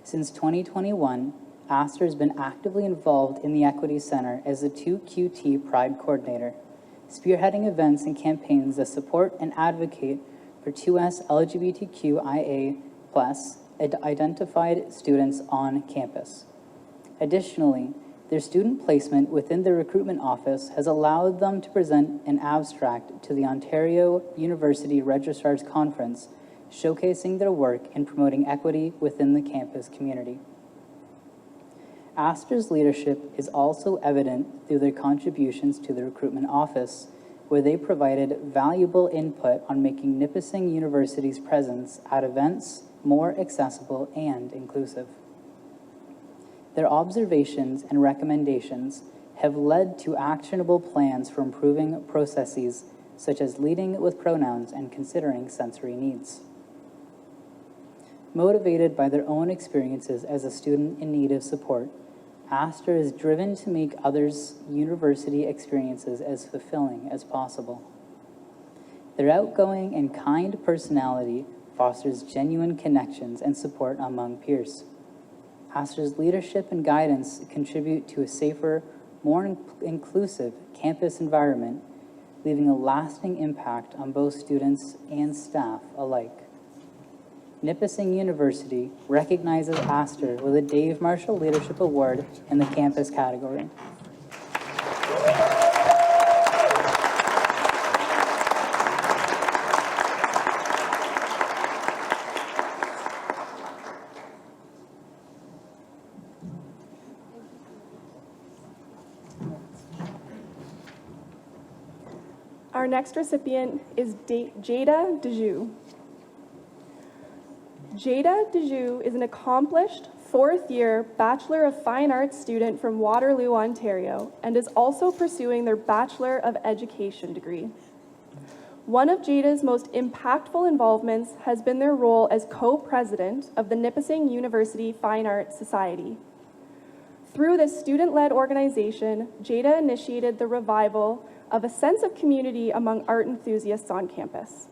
Since 2021, Aster has been actively involved in the Equity Center as the 2QT Pride Coordinator, spearheading events and campaigns that support and advocate for 2S LGBTQIA+ identified students on campus. Additionally, their student placement within the recruitment office has allowed them to present an abstract to the Ontario University Registrar's Conference, showcasing their work in promoting equity within the campus community. Astor's leadership is also evident through their contributions to the recruitment office, where they provided valuable input on making Nipissing University's presence at events more accessible and inclusive. Their observations and recommendations have led to actionable plans for improving processes such as leading with pronouns and considering sensory needs. Motivated by their own experiences as a student in need of support, Astor is driven to make others' university experiences as fulfilling as possible. Their outgoing and kind personality fosters genuine connections and support among peers. Astor's leadership and guidance contribute to a safer, more inclusive campus environment, leaving a lasting impact on both students and staff alike. Nipissing University recognizes Astor with a Dave Marshall Leadership Award in the campus category. Our next recipient is Jada Dejoux. Jada Dejoux is an accomplished fourth-year Bachelor of Fine Arts student from Waterloo, Ontario, and is also pursuing their Bachelor of Education degree. One of Jada's most impactful involvements has been their role as co-president of the Nipissing University Fine Arts Society. Through this student-led organization, Jada initiated the revival of a sense of community among art enthusiasts on campus.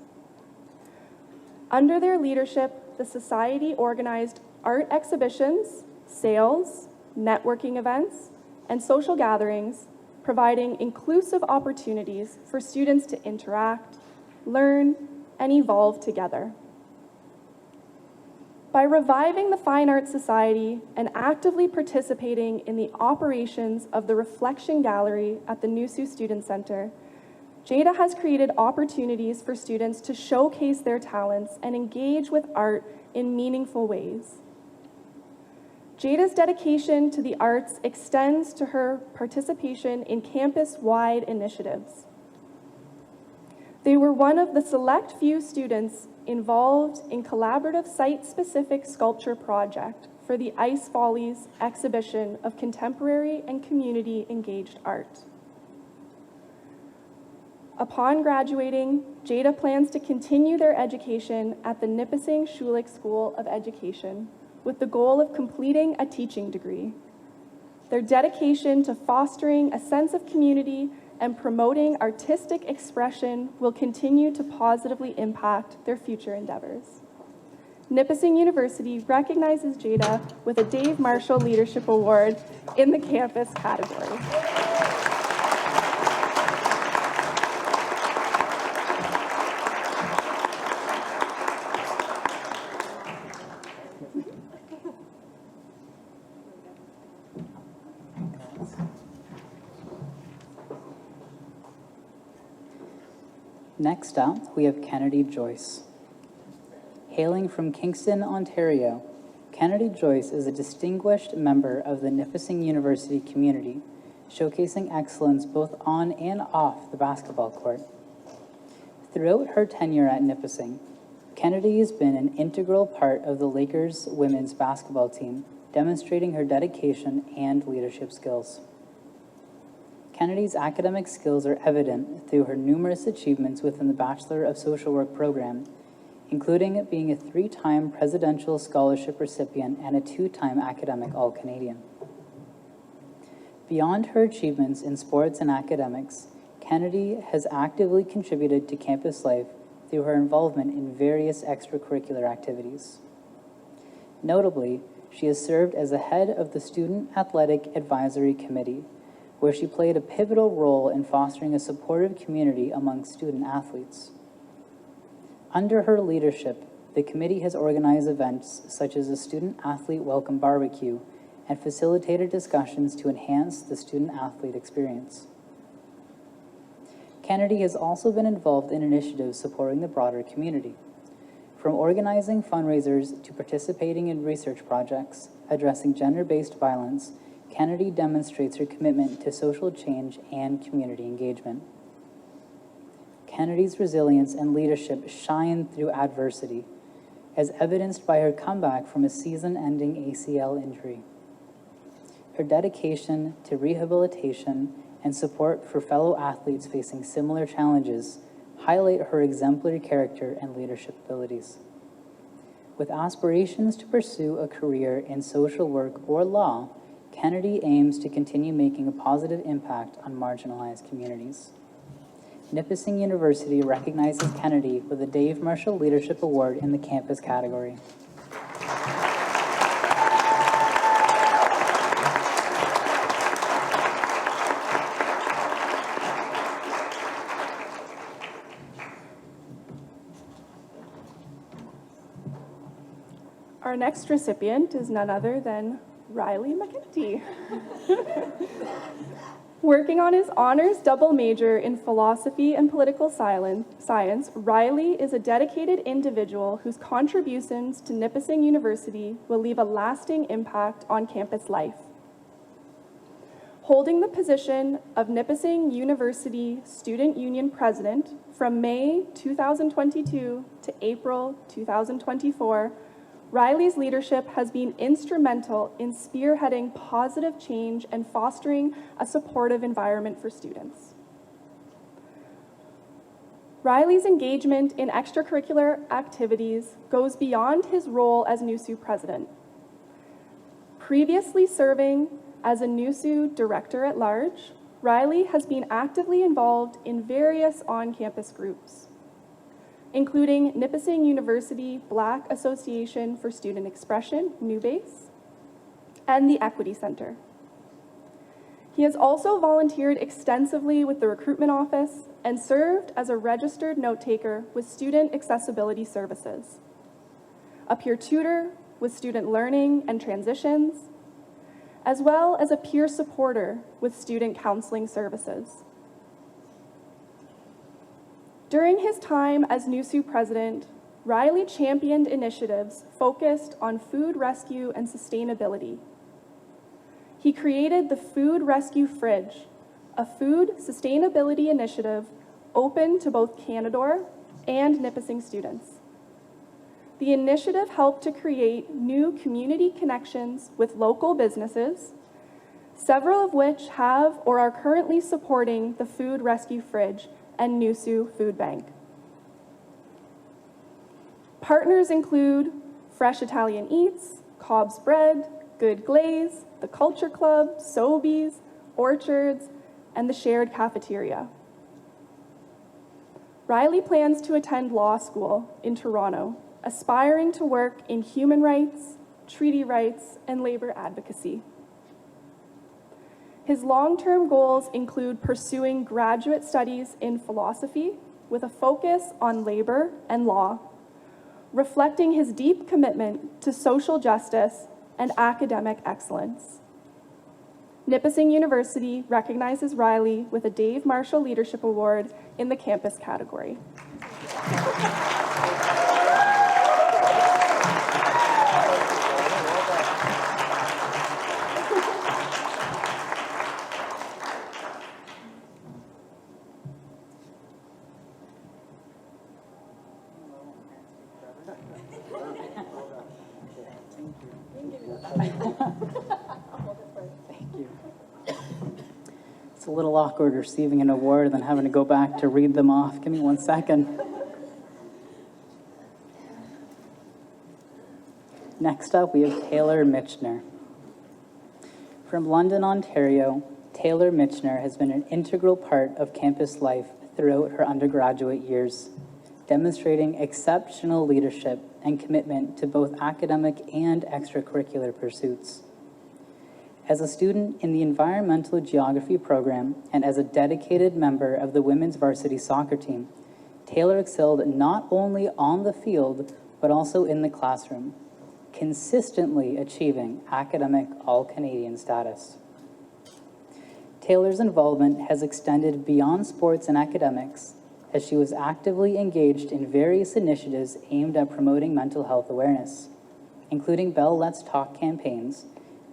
Under their leadership, the Society organized art exhibitions, sales, networking events, and social gatherings, providing inclusive opportunities for students to interact, learn, and evolve together. By reviving the Fine Arts Society and actively participating in the operations of the Reflection Gallery at the Nusu Student Center, Jada has created opportunities for students to showcase their talents and engage with art in meaningful ways. Jada's dedication to the arts extends to her participation in campus-wide initiatives. They were one of the select few students involved in collaborative site-specific sculpture project for the Ice Follies exhibition of contemporary and community-engaged art. Upon graduating, Jada plans to continue their education at the Nipissing Schulich School of Education with the goal of completing a teaching degree. Their dedication to fostering a sense of community and promoting artistic expression will continue to positively impact their future endeavors. Nipissing University recognizes Jada with a Dave Marshall Leadership Award in the campus category. Next up, we have Kennedy Joyce. Hailing from Kingston, Ontario, Kennedy Joyce is a distinguished member of the Nipissing University community, showcasing excellence both on and off the basketball court. Throughout her tenure at Nipissing, Kennedy has been an integral part of the Lakers women's basketball team, demonstrating her dedication and leadership skills. Kennedy's academic skills are evident through her numerous achievements within the Bachelor of Social Work program, including being a 3-time Presidential Scholarship recipient and a 2-time Academic All-Canadian. Beyond her achievements in sports and academics, Kennedy has actively contributed to campus life through her involvement in various extracurricular activities. Notably, she has served as the head of the Student Athletic Advisory Committee, where she played a pivotal role in fostering a supportive community among student athletes. Under her leadership, the committee has organized events such as a student-athlete welcome barbecue and facilitated discussions to enhance the student-athlete experience. Kennedy has also been involved in initiatives supporting the broader community, from organizing fundraisers to participating in research projects addressing gender-based violence. Kennedy demonstrates her commitment to social change and community engagement. Kennedy's resilience and leadership shine through adversity, as evidenced by her comeback from a season-ending ACL injury. Her dedication to rehabilitation and support for fellow athletes facing similar challenges highlight her exemplary character and leadership abilities. With aspirations to pursue a career in social work or law, Kennedy aims to continue making a positive impact on marginalized communities. Nipissing University recognizes Kennedy with the Dave Marshall Leadership Award in the campus category. Our next recipient is none other than Riley McGinty. Working on his honors double major in philosophy and political science, Riley is a dedicated individual whose contributions to Nipissing University will leave a lasting impact on campus life. Holding the position of Nipissing University Student Union President from May 2022 to April 2024, Riley's leadership has been instrumental in spearheading positive change and fostering a supportive environment for students. Riley's engagement in extracurricular activities goes beyond his role as NUSU president. Previously serving as a NUSU director at large, Riley has been actively involved in various on-campus groups, including Nipissing University Black Association for Student Expression, NUBASE, and the Equity Center. He has also volunteered extensively with the recruitment office and served as a registered note-taker with Student Accessibility Services, a peer tutor with student learning and transitions, as well as a peer supporter with student counseling services. During his time as NUSU president, Riley championed initiatives focused on food rescue and sustainability. He created the Food Rescue Fridge, a food sustainability initiative open to both Canadore and Nipissing students. The initiative helped to create new community connections with local businesses, several of which have or are currently supporting the Food Rescue Fridge and NUSU Food Bank. Partners include Fresh Italian Eats, Cobb's Bread, Good Glaze, the Culture Club, Sobeys, Orchards, and the Shared Cafeteria. Riley plans to attend law school in Toronto, aspiring to work in human rights, treaty rights, and labor advocacy. His long-term goals include pursuing graduate studies in philosophy with a focus on labor and law, reflecting his deep commitment to social justice and academic excellence. Nipissing University recognizes Riley with a Dave Marshall Leadership Award in the campus category. Thank you. It's a little awkward receiving an award and then having to go back to read them off. Give me 1 second. Next up, we have Taylor Michener. From London, Ontario, Taylor Michener has been an integral part of campus life throughout her undergraduate years, demonstrating exceptional leadership and commitment to both academic and extracurricular pursuits. As a student in the Environmental Geography program and as a dedicated member of the women's varsity soccer team, Taylor excelled not only on the field, but also in the classroom, consistently achieving academic all-Canadian status. Taylor's involvement has extended beyond sports and academics, as she was actively engaged in various initiatives aimed at promoting mental health awareness, including Bell Let's Talk campaigns,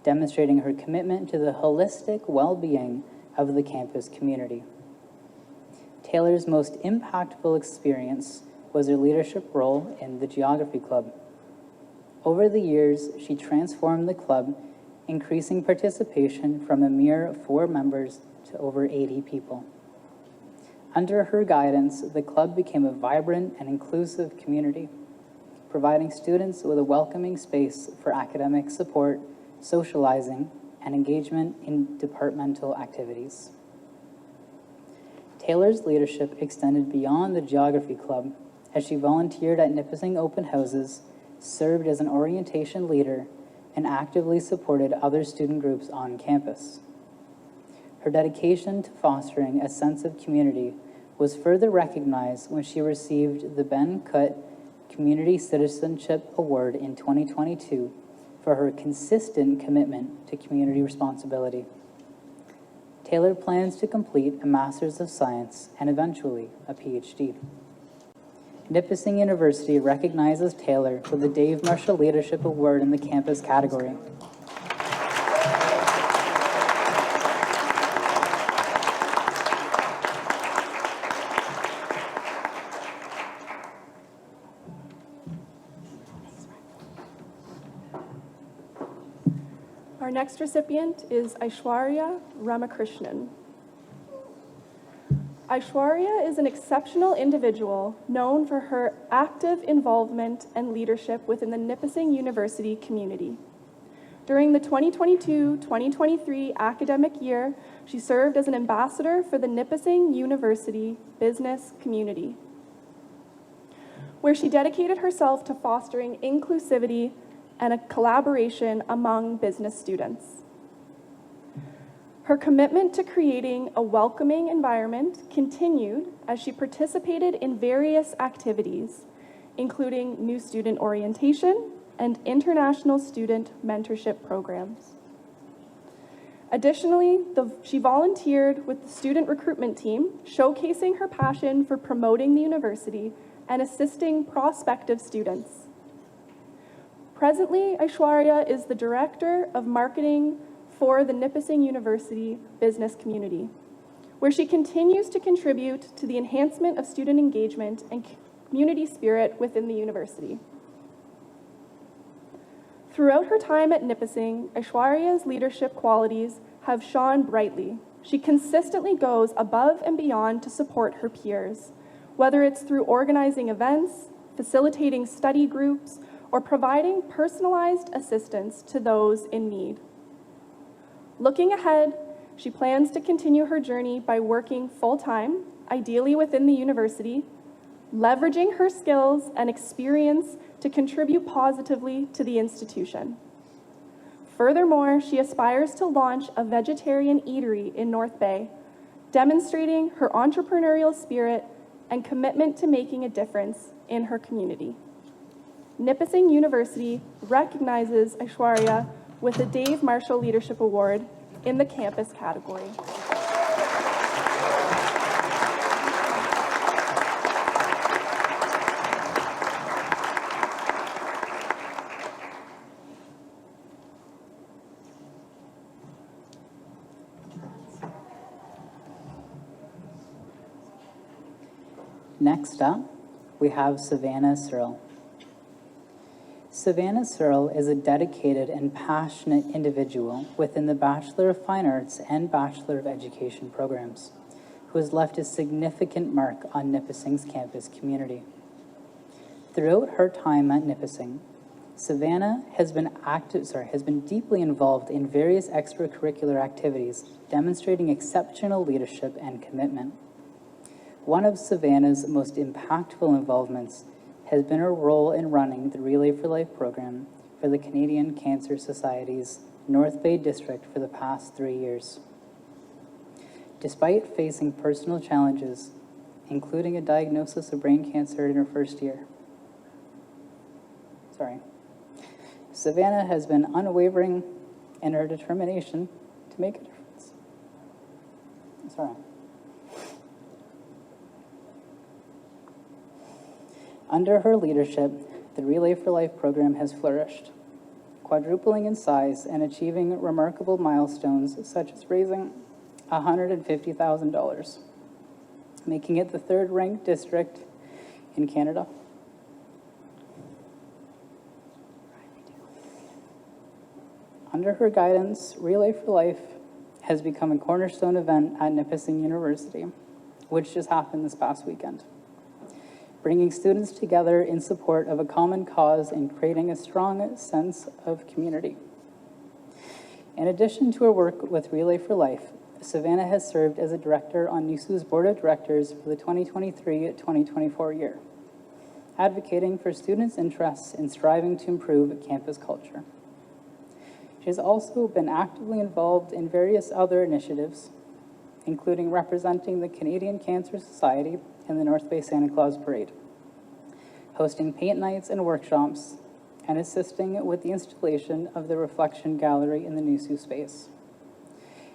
demonstrating her commitment to the holistic well-being of the campus community. Taylor's most impactful experience was her leadership role in the Geography Club. Over the years, she transformed the club, increasing participation from a mere 4 members to over 80 people. Under her guidance, the club became a vibrant and inclusive community, providing students with a welcoming space for academic support, socializing, and engagement in departmental activities. Taylor's leadership extended beyond the Geography Club as she volunteered at Nipissing open houses, served as an orientation leader, and actively supported other student groups on campus. Her dedication to fostering a sense of community was further recognized when she received the Ben Cutt Community Citizenship Award in 2022 for her consistent commitment to community responsibility. Taylor plans to complete a Master's of Science and eventually a PhD. Nipissing University recognizes Taylor with the Dave Marshall Leadership Award in the campus category. Our next recipient is Aishwarya Ramakrishnan. Aishwarya is an exceptional individual known for her active involvement and leadership within the Nipissing University community. During the 2022-2023 academic year, she served as an ambassador for the Nipissing University business community, where she dedicated herself to fostering inclusivity and a collaboration among business students. Her commitment to creating a welcoming environment continued as she participated in various activities, including new student orientation and international student mentorship programs. Additionally, she volunteered with the student recruitment team, showcasing her passion for promoting the university and assisting prospective students. Presently, Aishwarya is the Director of Marketing for the Nipissing University business community, where she continues to contribute to the enhancement of student engagement and community spirit within the university. Throughout her time at Nipissing, Aishwarya's leadership qualities have shone brightly. She consistently goes above and beyond to support her peers, whether it's through organizing events, facilitating study groups, or providing personalized assistance to those in need. Looking ahead, she plans to continue her journey by working full-time, ideally within the university, leveraging her skills and experience to contribute positively to the institution. Furthermore, she aspires to launch a vegetarian eatery in North Bay, demonstrating her entrepreneurial spirit and commitment to making a difference in her community. Nipissing University recognizes Aishwarya with the Dave Marshall Leadership Award in the campus category. Next up, we have Savannah Searle. Savannah Searle is a dedicated and passionate individual within the Bachelor of Fine Arts and Bachelor of Education programs, who has left a significant mark on Nipissing's campus community. Throughout her time at Nipissing, Savannah has been deeply involved in various extracurricular activities, demonstrating exceptional leadership and commitment. One of Savannah's most impactful involvements has been her role in running the Relay for Life program for the Canadian Cancer Society's North Bay District for the past 3 years. Despite facing personal challenges, including a diagnosis of brain cancer in her first year, Savannah has been unwavering in her determination to make a difference. Under her leadership, the Relay for Life program has flourished, quadrupling in size and achieving remarkable milestones such as raising $150,000, making it the third-ranked district in Canada. Under her guidance, Relay for Life has become a cornerstone event at Nipissing University, which just happened this past weekend, bringing students together in support of a common cause and creating a strong sense of community. In addition to her work with Relay for Life, Savannah has served as a director on NUSU's board of directors for the 2023-2024 year, advocating for students' interests and striving to improve campus culture. She has also been actively involved in various other initiatives, including representing the Canadian Cancer Society in the North Bay Santa Claus Parade, hosting paint nights and workshops, and assisting with the installation of the Reflection Gallery in the NUSU space.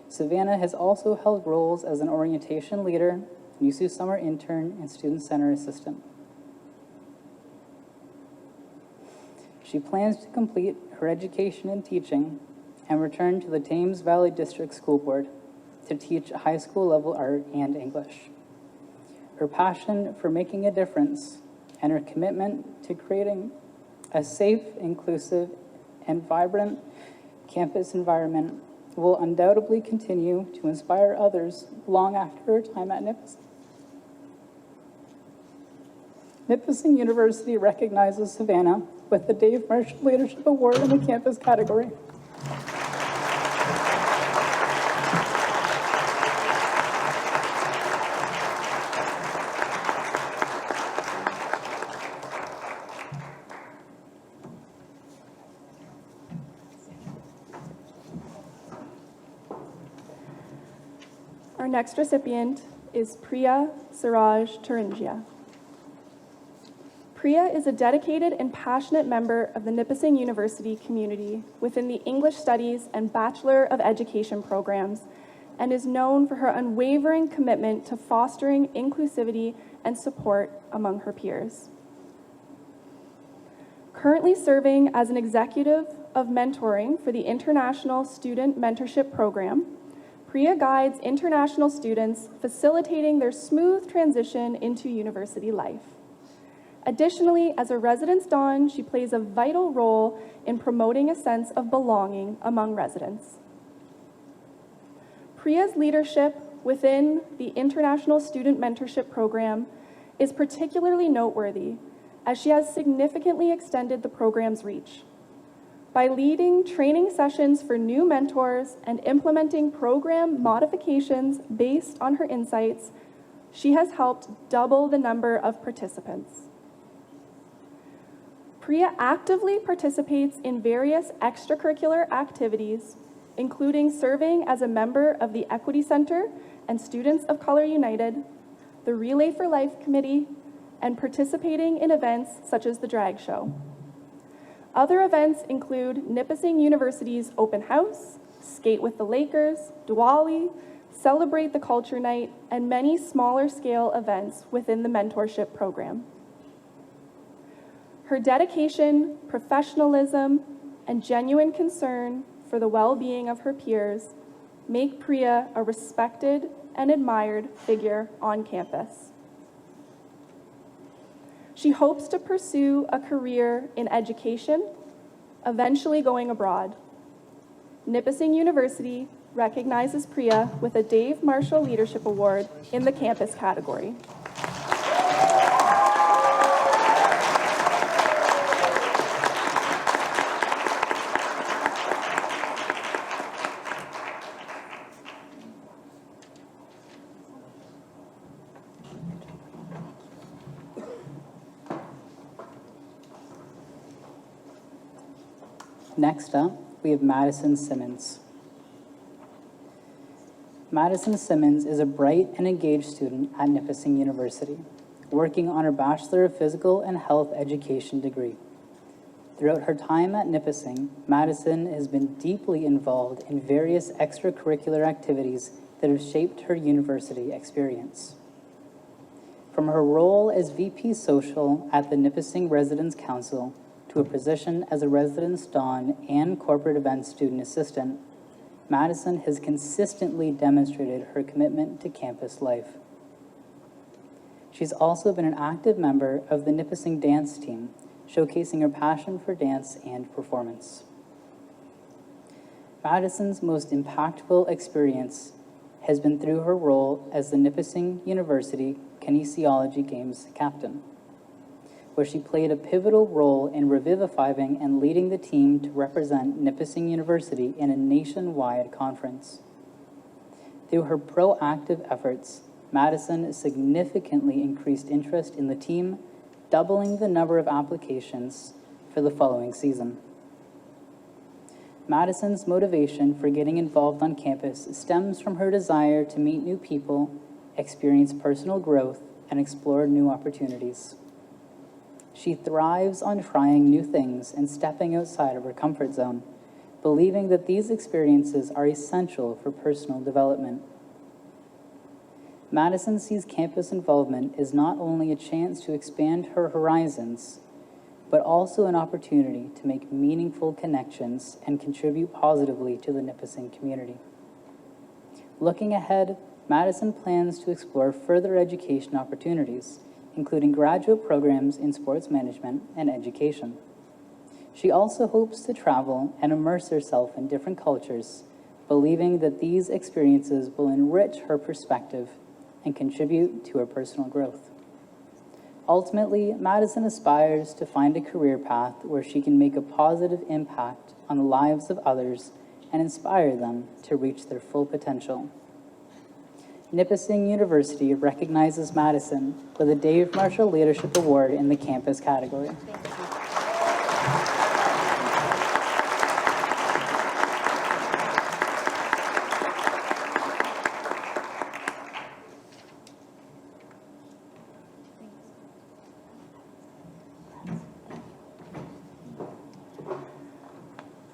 Savannah has also held roles as an orientation leader, NUSU summer intern, and student center assistant. She plans to complete her education in teaching and return to the Thames Valley District School Board to teach high school level art and English. Her passion for making a difference and her commitment to creating a safe, inclusive, and vibrant campus environment will undoubtedly continue to inspire others long after her time at Nipissing. Nipissing University recognizes Savannah with the Dave Marshall Leadership Award in the campus category. Our next recipient is Priya Siraj Turingia. Priya is a dedicated and passionate member of the Nipissing University community within the English Studies and Bachelor of Education programs and is known for her unwavering commitment to fostering inclusivity and support among her peers. Currently serving as an executive of mentoring for the International Student Mentorship Program, Priya guides international students, facilitating their smooth transition into university life. Additionally, as a residence don, she plays a vital role in promoting a sense of belonging among residents. Priya's leadership within the International Student Mentorship Program is particularly noteworthy, as she has significantly extended the program's reach. By leading training sessions for new mentors and implementing program modifications based on her insights, she has helped double the number of participants. Priya actively participates in various extracurricular activities, including serving as a member of the Equity Center and Students of Color United, the Relay for Life Committee, and participating in events such as the drag show. Other events include Nipissing University's Open House, Skate with the Lakers, Diwali, Celebrate the Culture Night, and many smaller scale events within the mentorship program. Her dedication, professionalism, and genuine concern for the well-being of her peers make Priya a respected and admired figure on campus. She hopes to pursue a career in education, eventually going abroad. Nipissing University recognizes Priya with a Dave Marshall Leadership Award in the campus category. Next up, we have Madison Simmons. Madison Simmons is a bright and engaged student at Nipissing University, working on her Bachelor of Physical and Health Education degree. Throughout her time at Nipissing, Madison has been deeply involved in various extracurricular activities that have shaped her university experience. From her role as VP Social at the Nipissing Residence Council to a position as a Residence Don and Corporate Events Student Assistant, Madison has consistently demonstrated her commitment to campus life. She's also been an active member of the Nipissing dance team, showcasing her passion for dance and performance. Madison's most impactful experience has been through her role as the Nipissing University Kinesiology Games captain, where she played a pivotal role in revivifying and leading the team to represent Nipissing University in a nationwide conference. Through her proactive efforts, Madison significantly increased interest in the team, doubling the number of applications for the following season. Madison's motivation for getting involved on campus stems from her desire to meet new people, experience personal growth, and explore new opportunities. She thrives on trying new things and stepping outside of her comfort zone, believing that these experiences are essential for personal development. Madison sees campus involvement as not only a chance to expand her horizons, but also an opportunity to make meaningful connections and contribute positively to the Nipissing community. Looking ahead, Madison plans to explore further education opportunities, including graduate programs in sports management and education. She also hopes to travel and immerse herself in different cultures, believing that these experiences will enrich her perspective and contribute to her personal growth. Ultimately, Madison aspires to find a career path where she can make a positive impact on the lives of others and inspire them to reach their full potential. Nipissing University recognizes Madison with a Dave Marshall Leadership Award in the campus category.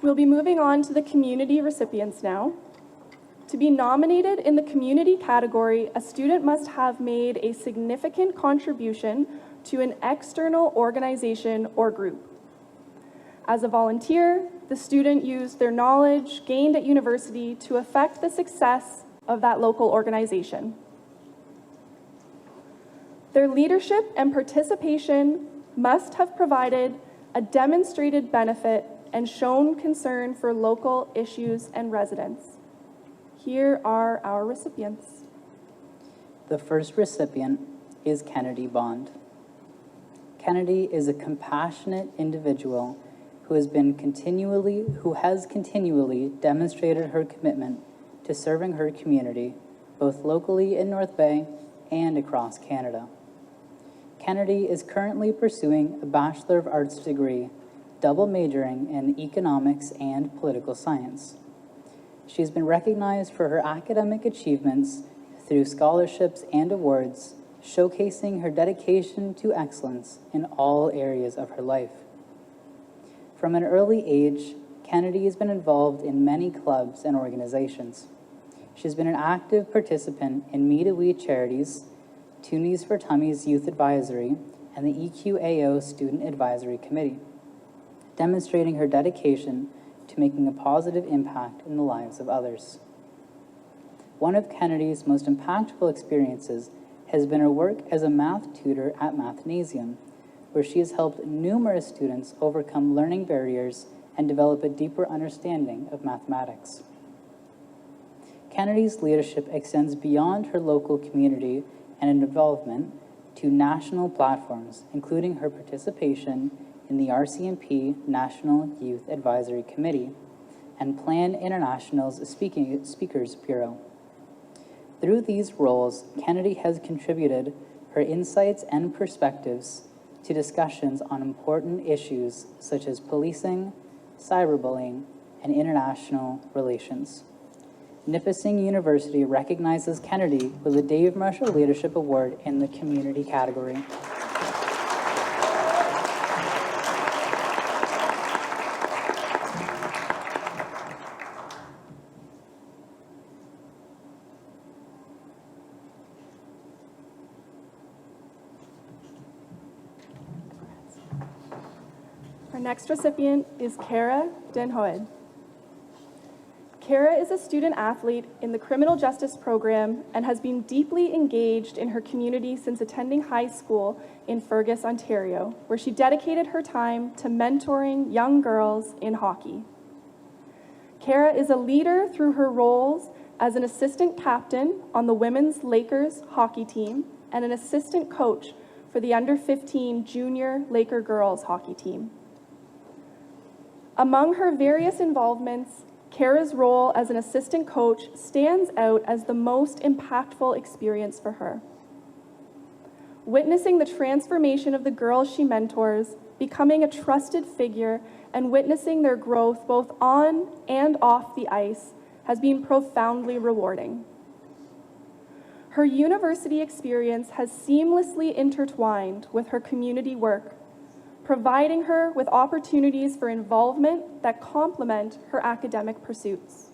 We'll be moving on to the community recipients now. To be nominated in the community category, a student must have made a significant contribution to an external organization or group. As a volunteer, the student used their knowledge gained at university to affect the success of that local organization. Their leadership and participation must have provided a demonstrated benefit and shown concern for local issues and residents. Here are our recipients. The first recipient is Kennedy Bond. Kennedy is a compassionate individual who has continually demonstrated her commitment to serving her community, both locally in North Bay and across Canada. Kennedy is currently pursuing a Bachelor of Arts degree, double majoring in economics and political science. She's been recognized for her academic achievements through scholarships and awards, showcasing her dedication to excellence in all areas of her life. From an early age, Kennedy has been involved in many clubs and organizations. She's been an active participant in Me to We charities, Toonies for Tummies Youth Advisory, and the EQAO Student Advisory Committee, demonstrating her dedication to making a positive impact in the lives of others. One of Kennedy's most impactful experiences has been her work as a math tutor at Mathnasium, where she has helped numerous students overcome learning barriers and develop a deeper understanding of mathematics. Kennedy's leadership extends beyond her local community and involvement to national platforms, including her participation in the RCMP National Youth Advisory Committee and Plan International's Speakers Bureau. Through these roles, Kennedy has contributed her insights and perspectives to discussions on important issues such as policing, cyberbullying, and international relations. Nipissing University recognizes Kennedy with the Dave Marshall Leadership Award in the community category. next recipient is Kara Denhoed. Kara is a student athlete in the criminal justice program and has been deeply engaged in her community since attending high school in Fergus, Ontario, where she dedicated her time to mentoring young girls in hockey. Kara is a leader through her roles as an assistant captain on the women's Lakers hockey team and an assistant coach for the under-15 junior Laker girls hockey team. Among her various involvements, Kara's role as an assistant coach stands out as the most impactful experience for her. Witnessing the transformation of the girls she mentors, becoming a trusted figure, and witnessing their growth both on and off the ice has been profoundly rewarding. Her university experience has seamlessly intertwined with her community work, providing her with opportunities for involvement that complement her academic pursuits.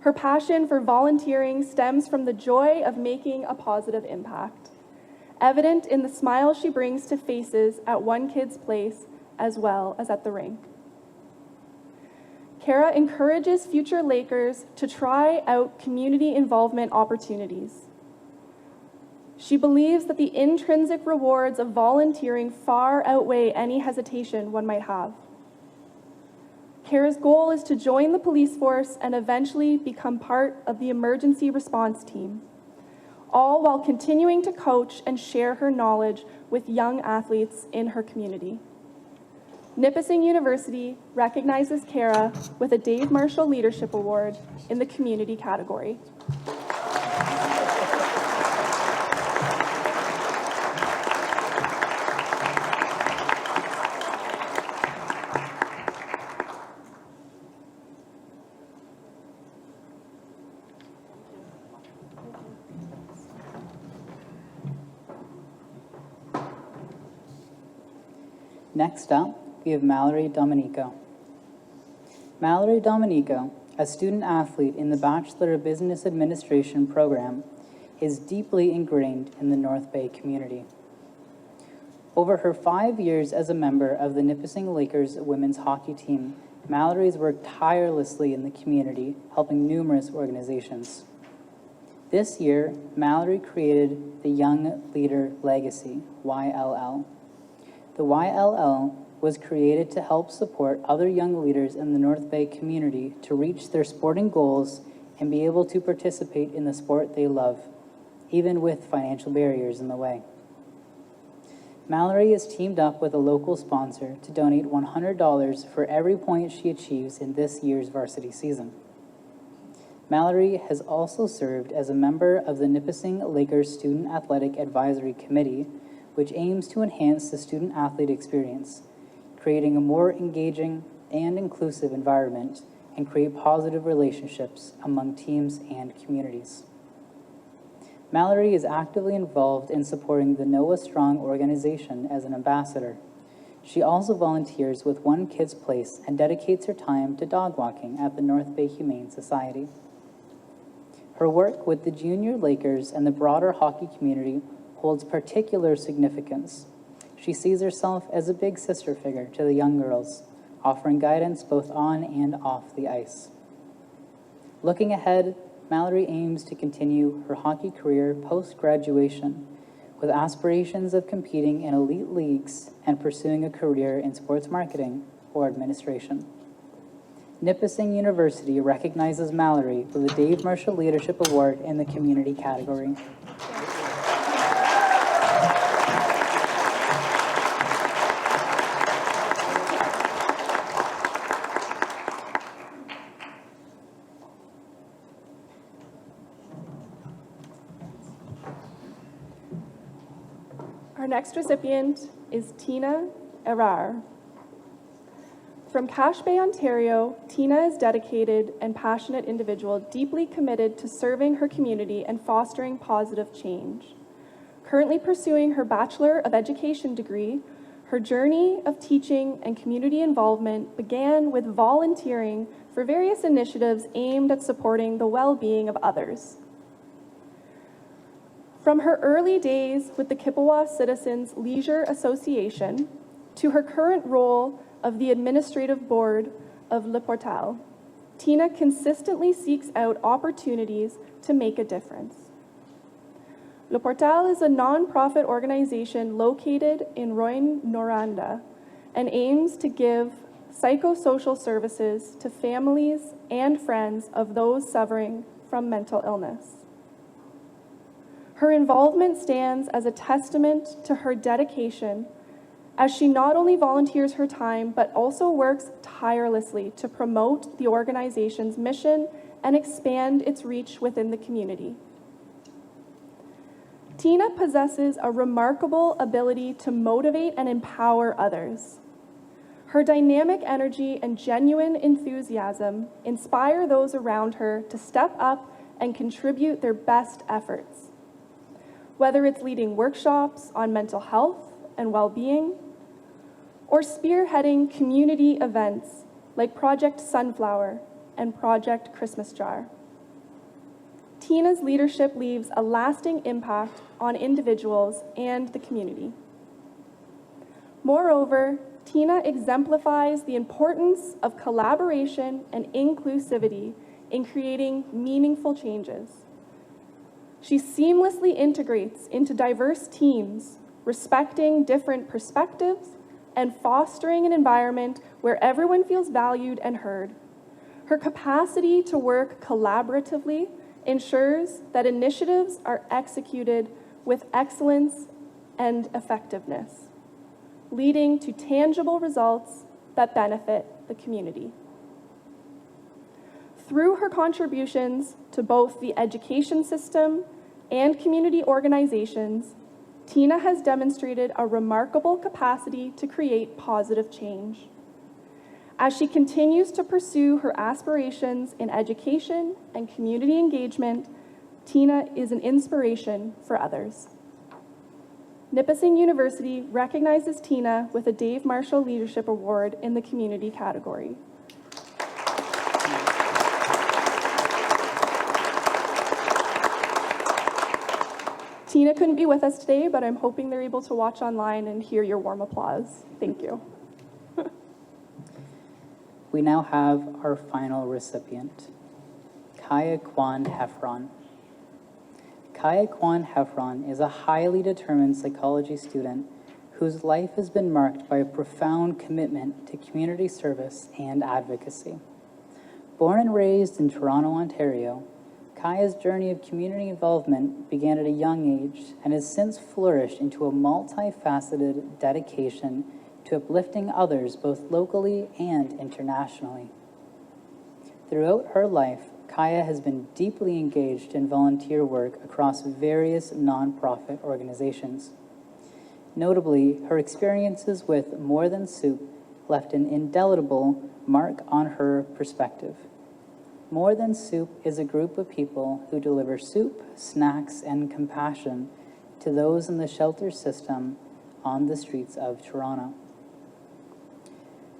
Her passion for volunteering stems from the joy of making a positive impact, evident in the smile she brings to faces at One Kid's Place as well as at the rink. Kara encourages future Lakers to try out community involvement opportunities. She believes that the intrinsic rewards of volunteering far outweigh any hesitation one might have. Kara's goal is to join the police force and eventually become part of the emergency response team, all while continuing to coach and share her knowledge with young athletes in her community. Nipissing University recognizes Kara with a Dave Marshall Leadership Award in the community category. Next up, we have Mallory Domenico. Mallory Domenico, a student athlete in the Bachelor of Business Administration program, is deeply ingrained in the North Bay community. Over her 5 years as a member of the Nipissing Lakers women's hockey team, Mallory has worked tirelessly in the community, helping numerous organizations. This year, Mallory created the Young Leader Legacy, YLL. The YLL was created to help support other young leaders in the North Bay community to reach their sporting goals and be able to participate in the sport they love, even with financial barriers in the way. Mallory has teamed up with a local sponsor to donate $100 for every point she achieves in this year's varsity season. Mallory has also served as a member of the Nipissing Lakers Student Athletic Advisory Committee, which aims to enhance the student-athlete experience, creating a more engaging and inclusive environment and create positive relationships among teams and communities. Mallory is actively involved in supporting the Noah Strong organization as an ambassador. She also volunteers with One Kid's Place and dedicates her time to dog walking at the North Bay Humane Society. Her work with the Junior Lakers and the broader hockey community holds particular significance. She sees herself as a big sister figure to the young girls, offering guidance both on and off the ice. Looking ahead, Mallory aims to continue her hockey career post-graduation with aspirations of competing in elite leagues and pursuing a career in sports marketing or administration. Nipissing University recognizes Mallory with the Dave Marshall Leadership Award in the community category. Our next recipient is Tina Erar. From Cache Bay, Ontario, Tina is a dedicated and passionate individual deeply committed to serving her community and fostering positive change. Currently pursuing her Bachelor of Education degree, her journey of teaching and community involvement began with volunteering for various initiatives aimed at supporting the well-being of others. From her early days with the Kippawa Citizens Leisure Association to her current role of the Administrative Board of Le Portal, Tina consistently seeks out opportunities to make a difference. Le Portal is a nonprofit organization located in Rouyn-Noranda and aims to give psychosocial services to families and friends of those suffering from mental illness. Her involvement stands as a testament to her dedication, as she not only volunteers her time, but also works tirelessly to promote the organization's mission and expand its reach within the community. Tina possesses a remarkable ability to motivate and empower others. Her dynamic energy and genuine enthusiasm inspire those around her to step up and contribute their best efforts. Whether it's leading workshops on mental health and well-being, or spearheading community events like Project Sunflower and Project Christmas Jar. Tina's leadership leaves a lasting impact on individuals and the community. Moreover, Tina exemplifies the importance of collaboration and inclusivity in creating meaningful changes. She seamlessly integrates into diverse teams, respecting different perspectives and fostering an environment where everyone feels valued and heard. Her capacity to work collaboratively ensures that initiatives are executed with excellence and effectiveness, leading to tangible results that benefit the community. Through her contributions to both the education system and community organizations, Tina has demonstrated a remarkable capacity to create positive change. As she continues to pursue her aspirations in education and community engagement, Tina is an inspiration for others. Nipissing University recognizes Tina with a Dave Marshall Leadership Award in the community category. Tina couldn't be with us today, but I'm hoping they're able to watch online and hear your warm applause. Thank you. We now have our final recipient, Kaya Kwan Heffron. Kaya Kwan Heffron is a highly determined psychology student whose life has been marked by a profound commitment to community service and advocacy. Born and raised in Toronto, Ontario, Kaya's journey of community involvement began at a young age and has since flourished into a multifaceted dedication to uplifting others both locally and internationally. Throughout her life, Kaya has been deeply engaged in volunteer work across various nonprofit organizations. Notably, her experiences with More Than Soup left an indelible mark on her perspective. More Than Soup is a group of people who deliver soup, snacks, and compassion to those in the shelter system on the streets of Toronto.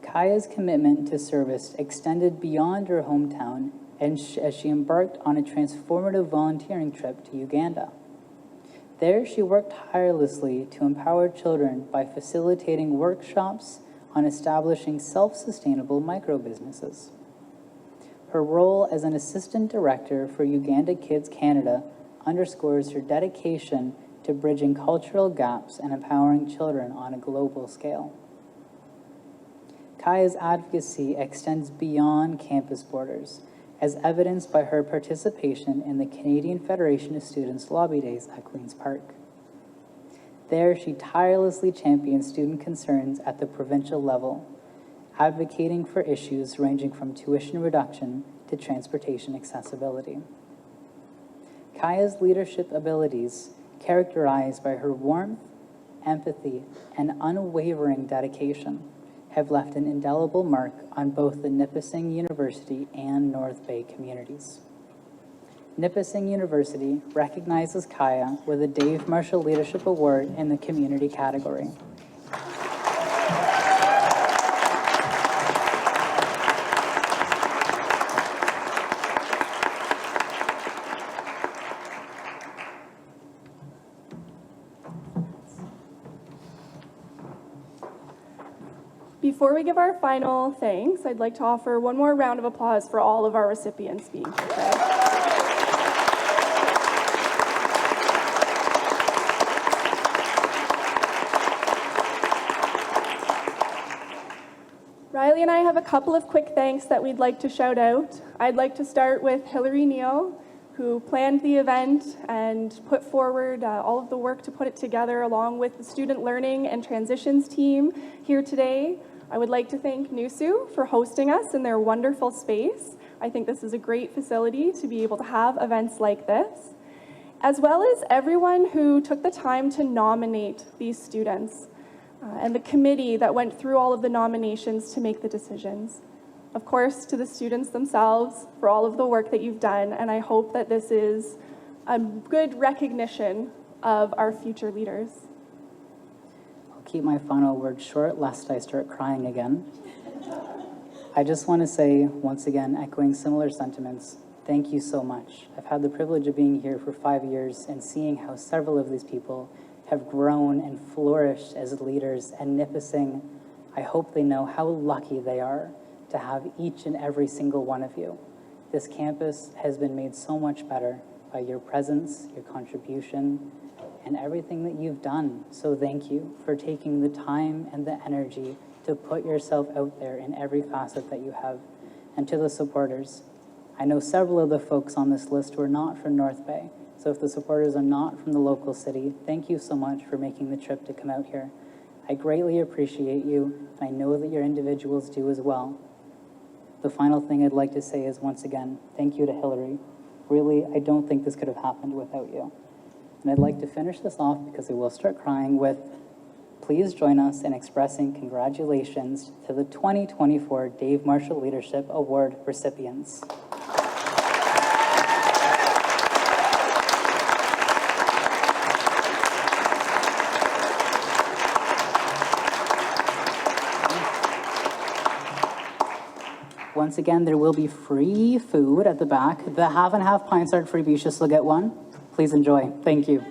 Kaya's commitment to service extended beyond her hometown as she embarked on a transformative volunteering trip to Uganda. There, she worked tirelessly to empower children by facilitating workshops on establishing self-sustainable micro-businesses. Her role as an assistant director for Uganda Kids Canada underscores her dedication to bridging cultural gaps and empowering children on a global scale. Kaya's advocacy extends beyond campus borders, as evidenced by her participation in the Canadian Federation of Students Lobby Days at Queen's Park. There, she tirelessly champions student concerns at the provincial level, advocating for issues ranging from tuition reduction to transportation accessibility. Kaya's leadership abilities, characterized by her warmth, empathy, and unwavering dedication, have left an indelible mark on both the Nipissing University and North Bay communities. Nipissing University recognizes Kaya with a Dave Marshall Leadership Award in the community category. Before we give our final thanks, I'd like to offer one more round of applause for all of our recipients being here today. Riley and I have a couple of quick thanks that we'd like to shout out. I'd like to start with Hillary Neal, who planned the event and put forward all of the work to put it together, along with the Student Learning and Transitions team here today. I would like to thank NUSU for hosting us in their wonderful space. I think this is a great facility to be able to have events like this, as well as everyone who took the time to nominate these students, and the committee that went through all of the nominations to make the decisions. Of course, to the students themselves for all of the work that you've done, and I hope that this is a good recognition of our future leaders. I'll keep my final words short lest I start crying again. I just want to say, once again, echoing similar sentiments, thank you so much. I've had the privilege of being here for 5 years and seeing how several of these people have grown and flourished as leaders, and Nipissing, I hope they know how lucky they are to have each and every single one of you. This campus has been made so much better by your presence, your contribution, and everything that you've done. So thank you for taking the time and the energy to put yourself out there in every facet that you have. And to the supporters, I know several of the folks on this list who are not from North Bay. So if the supporters are not from the local city, thank you so much for making the trip to come out here. I greatly appreciate you, and I know that your individuals do as well. The final thing I'd like to say is, once again, thank you to Hillary. Really, I don't think this could have happened without you. And I'd like to finish this off, because I will start crying, with please join us in expressing congratulations to the 2024 Dave Marshall Leadership Award recipients. Once again, there will be free food at the back. The half and half pints are free, but you should still get one. Please enjoy. Thank you.